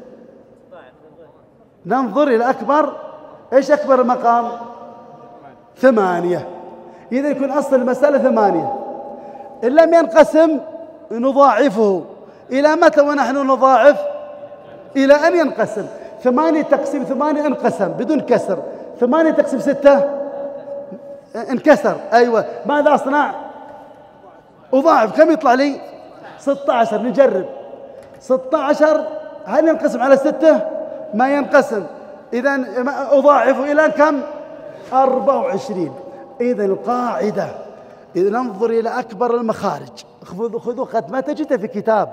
ننظر إلى أكبر، إيش أكبر المقام؟ 8. إذا يكون أصل المسألة 8، إن لم ينقسم نضاعفه. إلى متى ونحن نضاعف؟ إلى أن ينقسم. 8 تقسيم 8 انقسم بدون كسر، 8 تقسيم 6 انكسر. أيوة، ماذا أصنع؟ أضاعف. كم يطلع لي؟ 16. نجرب 16. هل ينقسم على 6؟ ما ينقسم. إذن أضاعف إلى كم؟ 24. إذن القاعدة إذا ننظر إلى أكبر المخارج، خذوا قد ما تجد في كتاب،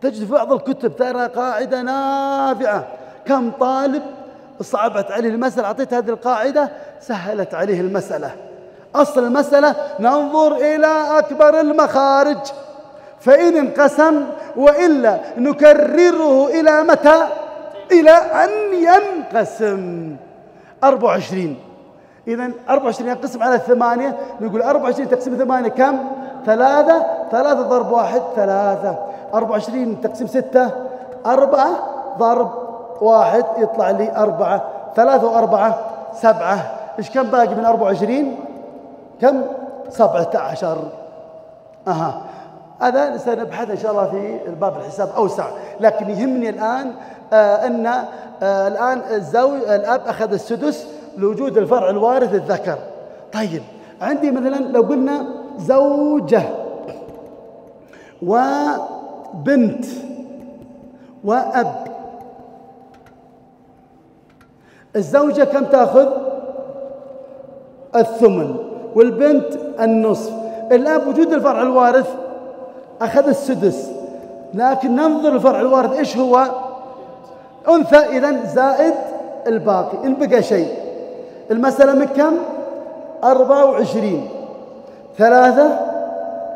تجد في بعض الكتب ترى قاعدة نافعة. كم طالب صعبت عليه المسألة، أعطيت هذه القاعدة سهلت عليه المسألة. أصل المسألة ننظر إلى أكبر المخارج، فإن انقسم، وإلا نكرره إلى متى؟ إلى أن ينقسم 24. إذن 24 ينقسم على 8، نقول 24 تقسيم 8 كم؟ 3. 3 ضرب 1 3. 24 تقسيم 6 4 ضرب 1 يطلع لي 4. 3 و4 7. إيش كم باقي من 24؟ كم؟ 17. هذا سنبحث إن شاء الله في الباب الحساب أوسع، لكن يهمني الآن أن الآن الأب أخذ السدس لوجود الفرع الوارث الذكر. طيب عندي مثلا لو قلنا زوجة وبنت وأب، الزوجة كم تأخذ؟ الثمن، والبنت النصف. الآب وجود الفرع الوارث أخذ السدس، لكن ننظر الفرع الوارث إيش هو؟ أنثى، إذن زائد الباقي. إن بقى شيء المسألة من كم؟ 24. 3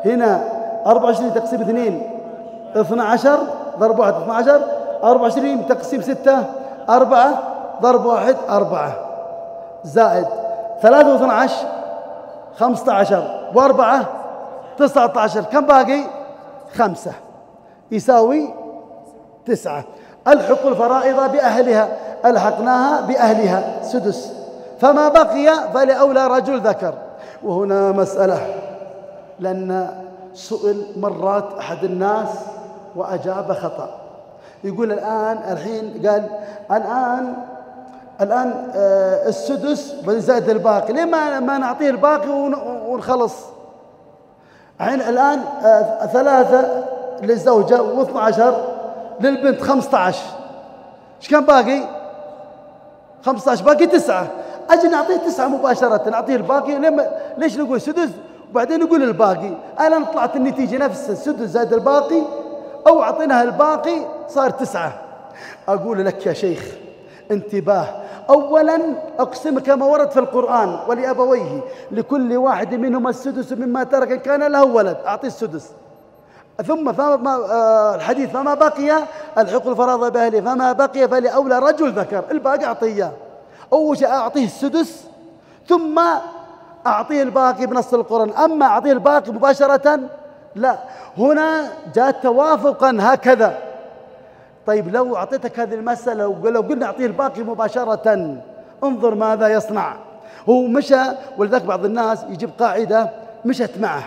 هنا 24 تقسيم 2 12 ضرب 1 12. 24 تقسيم 6 4 ضرب 1 4 زائد 3 و12 15 و4 19. كم باقي؟ 5 يساوي 9. ألحق الفرائض بأهلها، ألحقناها بأهلها سدس، فما بقي فلأولى رجل ذكر. وهنا مسألة، لأن سئل مرات أحد الناس وأجاب خطأ، يقول الحين قال الآن السدس زائد الباقي، ليه ما نعطيه الباقي ونخلص؟ الآن 3 للزوجة و12 للبنت 15. ايش كان باقي؟ 15 باقي 9. أجي نعطيه 9 مباشرة، نعطيه الباقي. ليش نقول سدس وبعدين نقول الباقي؟ الآن طلعت النتيجة نفس السدس زائد الباقي، أو أعطيناها الباقي صار 9. أقول لك يا شيخ انتباه، أولا أقسم كما ورد في القرآن: ولأبويه لكل واحد منهما السدس مما ترك إن كان له ولد، أعطيه السدس. ثم الحديث: فما بقي الحق الفرائض بأهله، فما بقي فلأولى رجل ذكر. الباقي أعطيه، أول شيء أعطيه السدس ثم أعطيه الباقي بنص القرآن. أما أعطيه الباقي مباشرة لا، هنا جاء توافقا هكذا. طيب لو أعطيتك هذه المسألة لو قلنا أعطيه الباقي مباشرة، انظر ماذا يصنع. هو مشى، ولذلك بعض الناس يجيب قاعدة مشت معه،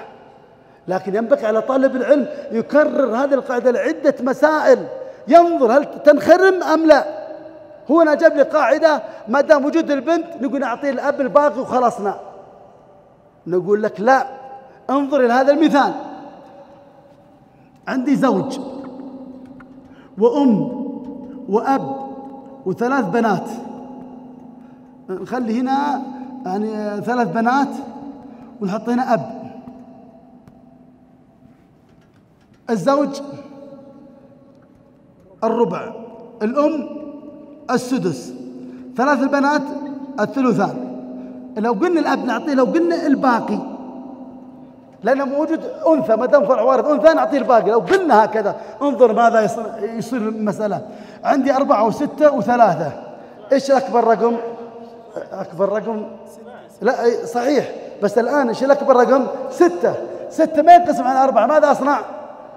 لكن ينبغي على طالب العلم يكرر هذه القاعدة لعدة مسائل، ينظر هل تنخرم أم لا. هو أنا جاب لي قاعدة ما دام وجود البنت نقول نعطيه الأب الباقي وخلصنا. نقول لك لا، انظر إلى هذا المثال: عندي زوج وأم وأب و3 بنات، نخلي هنا يعني 3 بنات ونحط هنا أب. الزوج الربع، الأم السدس، 3 البنات الثلثان. لو قلنا الأب نعطيه، لو قلنا الباقي لأنه موجود أنثى، ما دام فرع وارث أنثى نعطيه الباقي. لو قلنا هكذا انظر ماذا يصير المسألة. عندي 4 و6 و3، إيش أكبر رقم؟ أكبر رقم لا صحيح، بس الآن إيش الأكبر رقم؟ 6. 6 ما ينقسم على 4، ماذا أصنع؟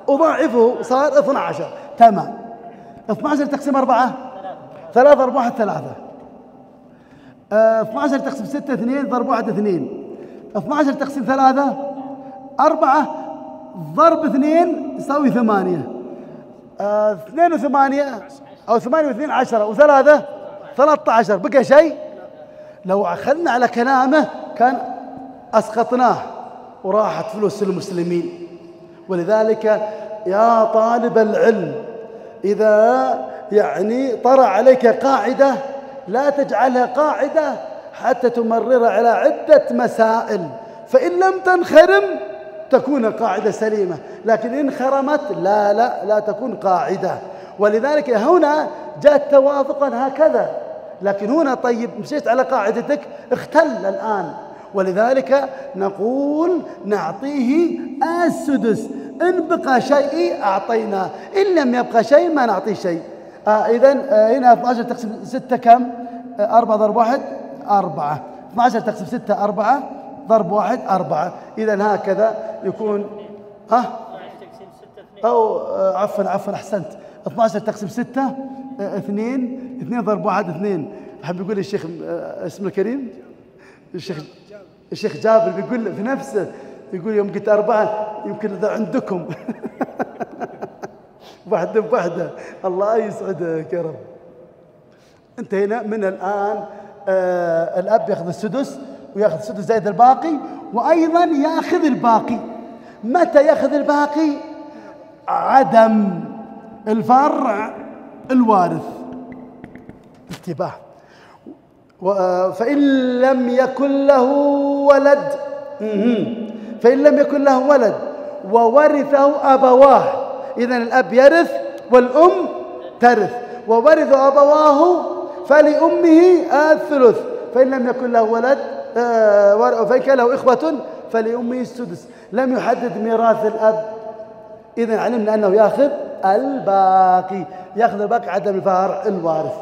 أضاعفه صار 12. تمام. 12 تقسيم 4 3 ضرب 1 3. 12 تقسيم 6 2 ضرب 1 2. 12 تقسيم 3 4 ضرب 2 يساوي 8. 2 و8 أو 8 و2 10 و3 13. بقى شيء؟ لو أخذنا على كلامه كان أسقطناه وراحت فلوس المسلمين. ولذلك يا طالب العلم إذا يعني طرأ عليك قاعدة لا تجعلها قاعدة حتى تمررها على عدة مسائل، فإن لم تنخرم تكون قاعدة سليمة، لكن إن خرمت لا تكون قاعدة. ولذلك هنا جاءت توافقا هكذا، لكن هنا طيب مشيت على قاعدتك اختل الآن. ولذلك نقول نعطيه السدس، إن بقى شيء أعطيناه، إن لم يبقى شيء ما نعطيه شيء. إذن هنا 12 تقسم 6 كم؟ 4 ضرب 1 4. 12 تقسم 6 4 ضرب 1 4. إذن هكذا يكون أو عفوا أحسنت. 12 تقسم 6 2 ضرب 1 2. أحب يقول الشيخ اسمه الكريم الشيخ جابر بيقول في نفسه، يقول يوم قلت 4 يمكن إذا عندكم واحدة بواحدة. الله يسعدك يا رب. انتهينا من الآن. الأب يأخذ السدس، ويأخذ السدس زائد الباقي، وأيضا يأخذ الباقي. متى يأخذ الباقي؟ عدم الفرع الوارث. انتباه. فإن لم يكن له ولد، فإن لم يكن له ولد وورثه أبواه، إذن الأب يرث والأم ترث، وورث أبواه فلأمه الثلث. فإن لم يكن له ولد فإن كان له إخوة فلأمه السدس. لم يحدد ميراث الأب، إذن علمنا أنه يأخذ الباقي، يأخذ الباقي عدم الفرع الوارث.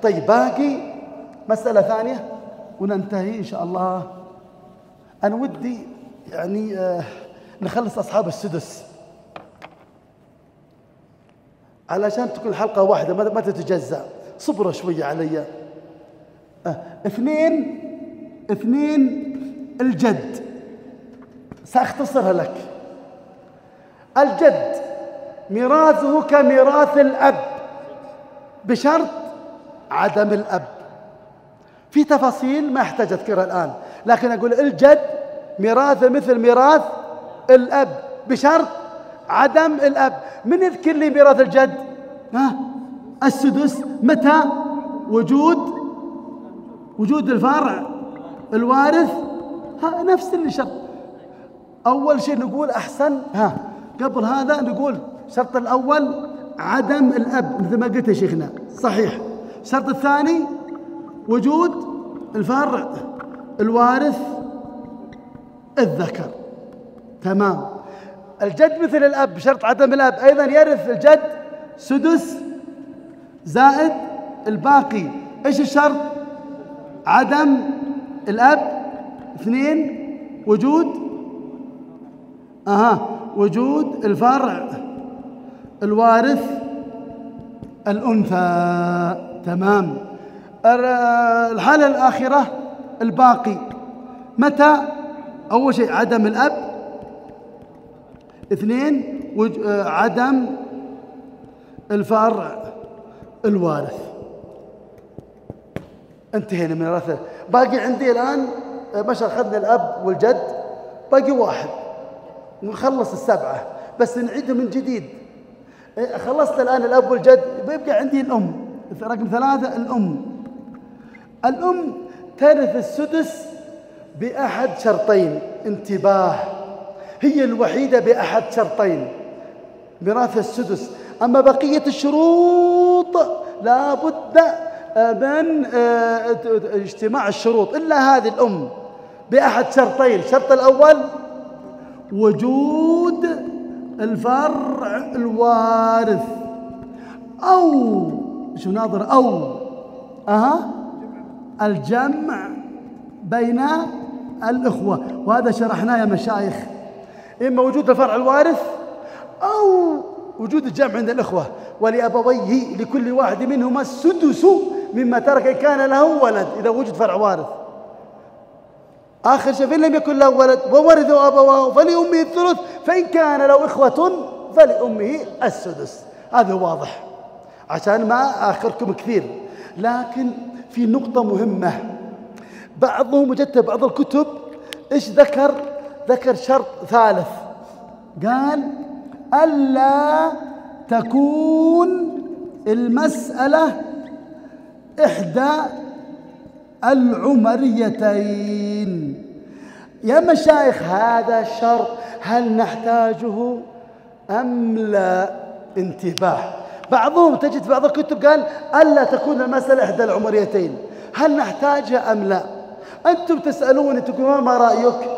طيب باقي مسألة ثانية وننتهي إن شاء الله. أنا ودي يعني نخلص أصحاب السدس علشان تكون حلقة واحدة ما تتجزأ. صبروا شوية علي. 2 الجد، سأختصرها لك. الجد ميراثه كميراث الأب بشرط عدم الأب. في تفاصيل ما أحتاج أذكرها الآن، لكن أقول الجد ميراثه مثل ميراث الأب بشرط عدم الأب. من يذكر لي ميراث الجد؟ السدس. متى؟ وجود الفرع الوارث. نفس اللي شرط. أول شيء نقول أحسن، قبل هذا نقول الشرط الأول عدم الأب مثل ما قلت يا شيخنا، صحيح. الشرط الثاني وجود الفرع الوارث الذكر، تمام. الجد مثل الأب بشرط عدم الأب، أيضا يرث الجد سدس زائد الباقي. إيش الشرط؟ عدم الأب. 2 وجود الفرع الوارث الأنثى، تمام. الحالة الآخرة الباقي. متى؟ أول شيء عدم الأب. 2 عدم الفرع الوارث. انتهينا من الرثة. باقي عندي الآن مش أخذنا الأب والجد، باقي 1 ونخلص 7 بس نعيده من جديد. خلصت الآن الأب والجد، بيبقى عندي الأم. رقم 3 الأم ترث السدس بأحد شرطين. انتباه، هي الوحيدة بأحد شرطين ميراث السدس. أما بقية الشروط لا بد من اجتماع الشروط، إلا هذه الأم بأحد شرطين. الشرط الأول وجود الفرع الوارث، أو شو ناظر، أو الجمع بين الإخوة، وهذا شرحناه يا مشايخ. إما وجود الفرع الوارث أو وجود الجمع عند الإخوة. ولأبويه لكل واحد منهما السدس مما ترك إن كان له ولد، إذا وجد فرع وارث. آخر شيء فإن لم يكن له ولد وورثه أبواه فلأمه الثلث، فإن كان له إخوة فلأمه السدس. هذا واضح عشان ما آخركم كثير. لكن في نقطة مهمة، بعضهم وجدت بعض الكتب إيش ذكر شرط ثالث، قال ألا تكون المسألة إحدى العمريتين. يا مشايخ هذا الشرط هل نحتاجه أم لا؟ انتباه، بعضهم تجد بعض الكتب قال ألا تكون المسألة إحدى العمريتين، هل نحتاجها أم لا؟ أنتم تسألوني تقولون ما رأيك؟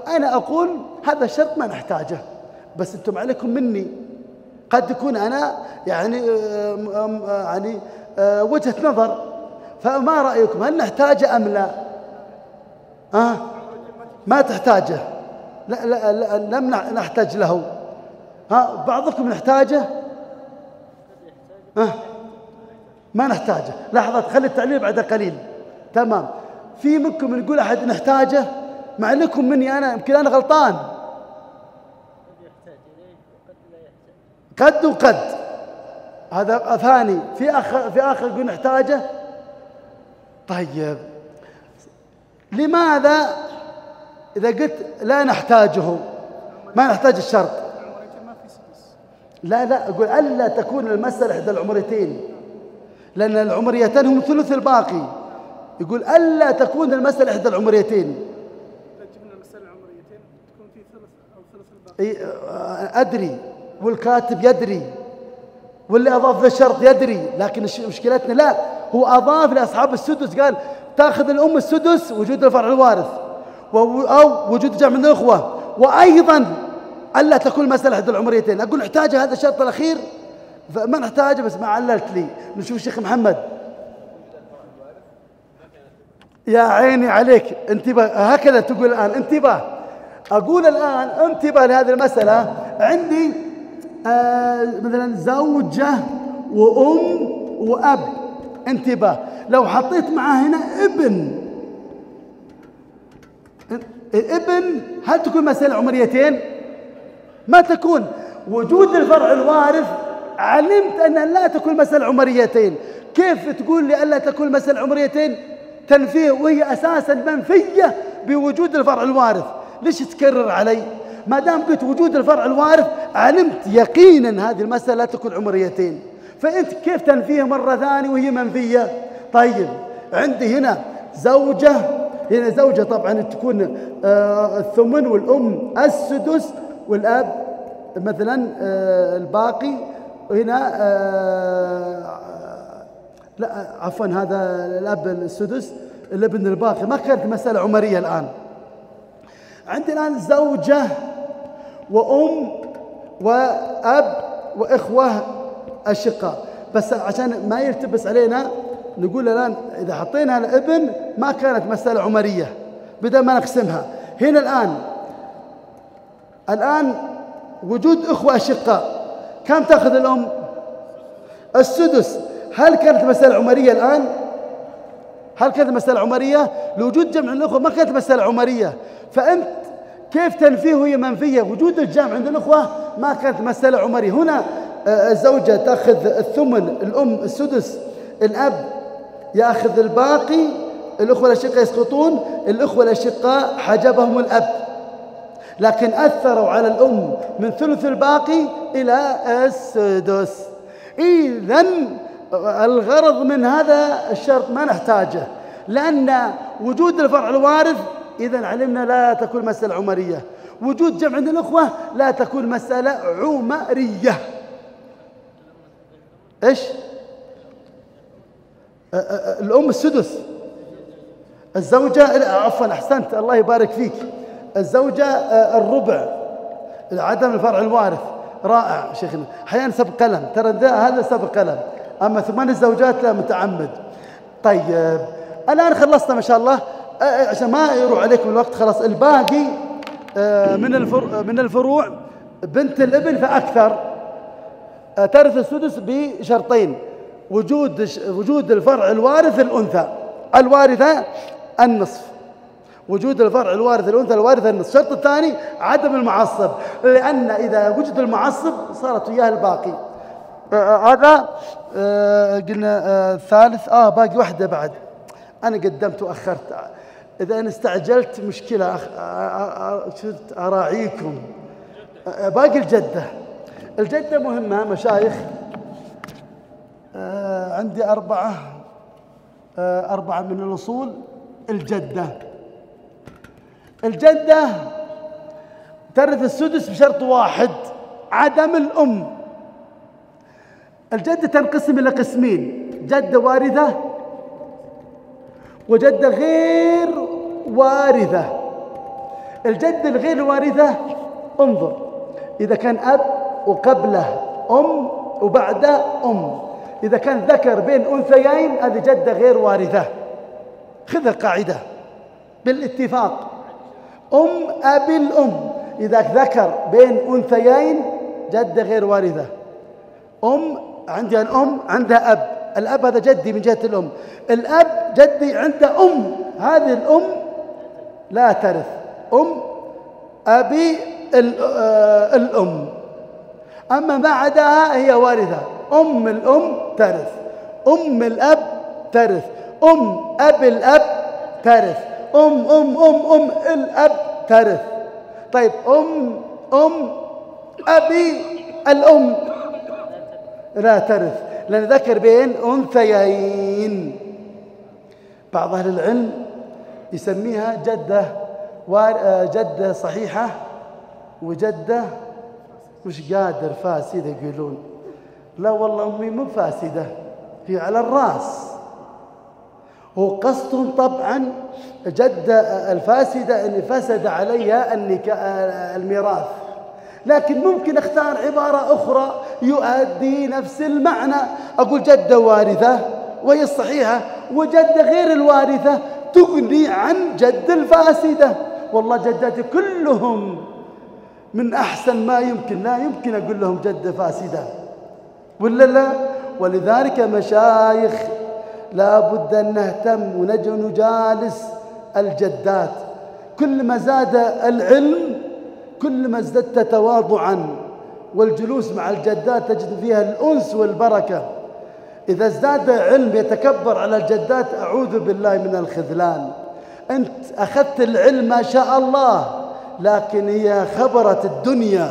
أنا أقول هذا الشرط ما نحتاجه، بس أنتم عليكم مني قد يكون أنا يعني وجهة نظر، فما رأيكم؟ هل نحتاجه أم لا؟ ما تحتاجه. لا لا لا، لم نحتاج له. بعضكم نحتاجه. ما نحتاجه. لحظة، خلي التعليل بعد قليل. تمام. في منكم يقول أحد نحتاجه، مع لكم مني أنا يمكن أنا غلطان. قد وقد، هذا ثاني. في آخر يقول نحتاجه. طيب لماذا إذا قلت لا نحتاجه ما نحتاج الشرط؟ لا أقول ألا تكون المسألة إحدى العمريتين، لأن العمريتين هم ثلث الباقي. يقول ألا تكون المسألة إحدى العمريتين. جبنا المسألة العمريتين تكون في ثلث أو ثلث الباقي. أدري، والكاتب يدري، واللي أضاف ذا الشرط يدري، لكن مشكلتنا لا، هو أضاف لأصحاب السدس، قال تأخذ الأم السدس وجود الفرع الوارث أو وجود جمع من الأخوة، وأيضا ألا تكون مسألة إحدى العمريتين. أقول نحتاج هذا الشرط الأخير، فما نحتاجه، بس ما عللت لي. نشوف الشيخ محمد. يا عيني عليك، انتبه، هكذا تقول الآن. انتبه، أقول الآن انتبه لهذه المسألة. عندي مثلا زوجة وأم وأب، انتبه. لو حطيت معاه هنا ابن، هل تكون مسألة عمريتين؟ ما تكون. وجود الفرع الوارث علمت أن لا تكون مسألة عمريتين. كيف تقول لي ألا تكون مسألة عمريتين؟ تنفيه، وهي أساسا منفية بوجود الفرع الوارث. ليش تكرر علي؟ ما دام قلت وجود الفرع الوارث علمت يقينا هذه المسألة لا تكون عمريتين، فأنت كيف تنفيه مرة ثانية وهي منفية؟ طيب عندي هنا زوجة، هنا زوجة طبعا تكون الثمن، والأم السدس، والأب مثلا الباقي. هنا لا عفوا، هذا الأب السدس، الابن الباقي. ما كانت مسألة عمرية. الآن عندي الآن زوجة وأم وأب وإخوة أشقاء، بس عشان ما يلتبس علينا نقول الآن إذا حطينا الابن ما كانت مسألة عمرية، بدل ما نقسمها. هنا الآن وجود إخوة أشقاء، كم تأخذ الأم؟ السدس. هل كانت مسألة عمرية الآن؟ هل كانت مسألة عمرية؟ لوجود جمع الأخوة ما كانت مسألة عمرية، فأنت كيف تنفيه وهي منفية؟ وجود الجمع عند الأخوة ما كانت مسألة عمرية. هنا الزوجة تأخذ الثمن، الأم السدس، الأب يأخذ الباقي، الأخوة الأشقاء يسقطون، الأخوة الأشقاء حجبهم الأب، لكن أثروا على الأم من ثلث الباقي إلى السدس. إذن الغرض من هذا الشرط ما نحتاجه، لأن وجود الفرع الوارث إذن علمنا لا تكون مسألة عمرية. وجود جمع عند الأخوة لا تكون مسألة عمرية. إيش؟ الأم السدس، الزوجة عفوا أحسنت الله يبارك فيك، الزوجة الربع، عدم الفرع الوارث. رائع شيخنا. أحيانا سبق قلم، ترى هذا سبق قلم، أما 8 الزوجات لا متعمد. طيب الآن خلصنا ما شاء الله، عشان ما يروح عليكم الوقت. خلاص الباقي من الفروع بنت الابن فأكثر ترث السدس بشرطين: وجود الفرع الوارث الأنثى الوارثة النصف، وجود الفرع الوارث الأنثى الوارثة النصف. الشرط الثاني عدم المعصب، لأن إذا وجد المعصب صارت وياه الباقي. هذا قلنا الثالث. باقي واحدة بعد، أنا قدمت وأخرت. إذا أنا استعجلت مشكلة، أراعيكم. باقي الجدة مهمة مشايخ. عندي أربعة من الأصول. الجدة ترث السدس بشرط واحد: عدم الأم. الجدة تنقسم إلى قسمين: جدة وارثة وجدة غير وارثة. الجدة الغير وارثة، انظر، إذا كان أب وقبله أم وبعده أم. إذا كان ذكر بين أنثيين هذه جدة غير وارثة، خذ القاعدة بالاتفاق. أبي الأم إذا ذكر بين أنثيين جدة غير وارثة. عندها الأم عندها أب، الأب هذا جدي من جهة الأم، الأب جدي عنده هذه الأم لا ترث. أبي الأم، أما ما عداها هي وارثة. الأم ترث، الأب ترث، أبي الأب ترث، الأب ترث. طيب أبي الأم لا ترث لأن ذكر بين أنثيين. بعض أهل العلم يسميها جدة صحيحة وجدة مش قادر فاسدة يقولون. لا والله أمي مو فاسدة، هي على الرأس. وقصدهم طبعا جدة الفاسدة أن فسد عليها الميراث، لكن ممكن اختار عبارة أخرى يؤدي نفس المعنى. أقول جدة وارثة وهي الصحيحة، وجدة غير الوارثة تغني عن جد الفاسدة. والله جداتي كلهم من أحسن ما يمكن، لا يمكن أقول لهم جدة فاسدة ولا لا. ولذلك مشايخ لا بد أن نهتم ونجالس الجدات. كل ما زاد العلم كل ما ازددت تواضعا، والجلوس مع الجدات تجد فيها الأنس والبركة. إذا ازداد علم يتكبر على الجدات أعوذ بالله من الخذلان. أنت أخذت العلم ما شاء الله، لكن هي خبرت الدنيا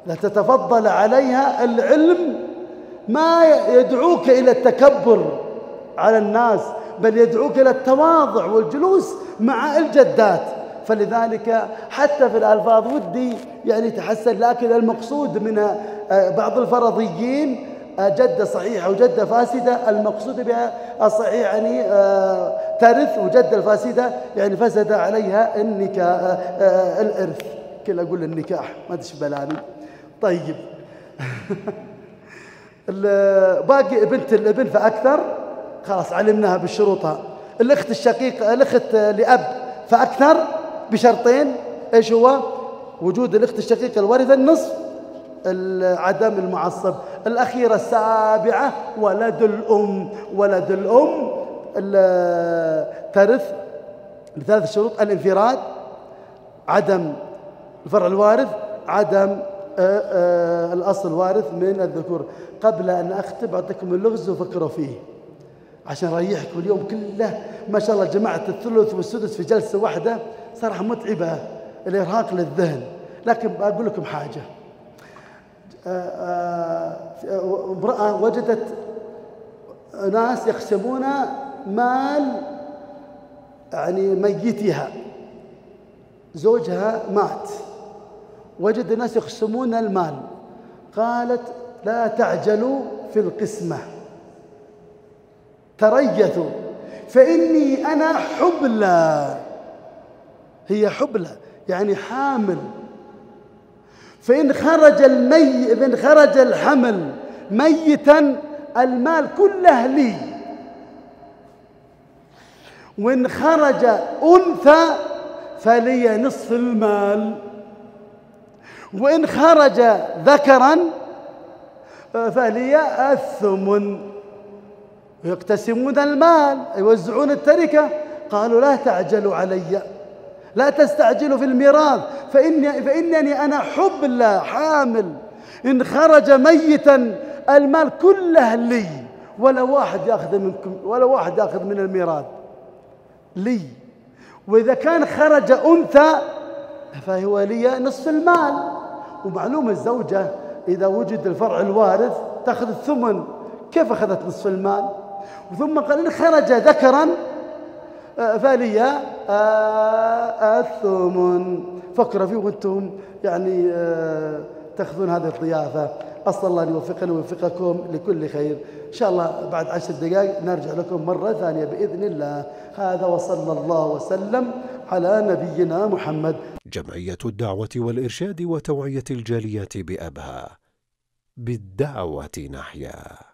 لا تتفضل عليها. العلم ما يدعوك إلى التكبر على الناس، بل يدعوك إلى التواضع والجلوس مع الجدات. فلذلك حتى في الألفاظ ودي يعني تحسن، لكن المقصود من بعض الفرضيين جدة صحيحة وجدة فاسدة، المقصود بها الصحيح يعني ترث، وجدة الفاسدة يعني فسد عليها الإرث. كل أقول النكاح ما تشبلاني. طيب باقي بنت الابن فأكثر، خلاص علمناها بشروطها. الأخت الشقيقة، الأخت لأب فأكثر بشرطين. إيش هو؟ وجود الأخت الشقيقة الوارثة النصف، عدم المعصب. الأخيرة السابعة ولد الأم. ولد الأم ترث بثلاث شروط: الانفراد، عدم الفرع الوارث، عدم الأصل الوارث من الذكور. قبل أن أختم أعطيكم اللغز وفكروا فيه عشان أريحكم. اليوم كله ما شاء الله جمعت الثلث والسدس في جلسة واحدة، صراحة متعبة، الإرهاق للذهن. لكن أقول لكم حاجة. امرأة وجدت ناس يقسمون مال يعني ميتها، زوجها مات، وجد الناس يقسمون المال. قالت لا تعجلوا في القسمة، تريثوا فإني أنا حبلى. هي حبلى يعني حامل، فإن خرج الحمل ميتا المال كله لي، وإن خرج أنثى فلي نصف المال، وإن خرج ذكرا فلي الثمن. يقتسمون المال، يوزعون التركة. قالوا لا تعجلوا علي، لا تستعجلوا في الميراث، فإنني أنا حبلى حامل. إن خرج ميتا المال كله لي، ولا واحد يأخذ منكم، ولا واحد يأخذ من الميراث لي. وإذا كان خرج أنثى فهو لي نصف المال. ومعلوم الزوجة إذا وجد الفرع الوارث تأخذ الثمن، كيف أخذت نصف المال؟ ثم قال إن خرج ذكرا فلي الثمن. فكروا فيه وانتم يعني تأخذون هذه الضيافة. أسأل الله أن يوفقنا ويوفقكم لكل خير. إن شاء الله بعد 10 دقائق نرجع لكم مرة ثانية بإذن الله. هذا وصلى الله وسلم على نبينا محمد. جمعية الدعوة والإرشاد وتوعية الجاليات بأبها. بالدعوة نحيا.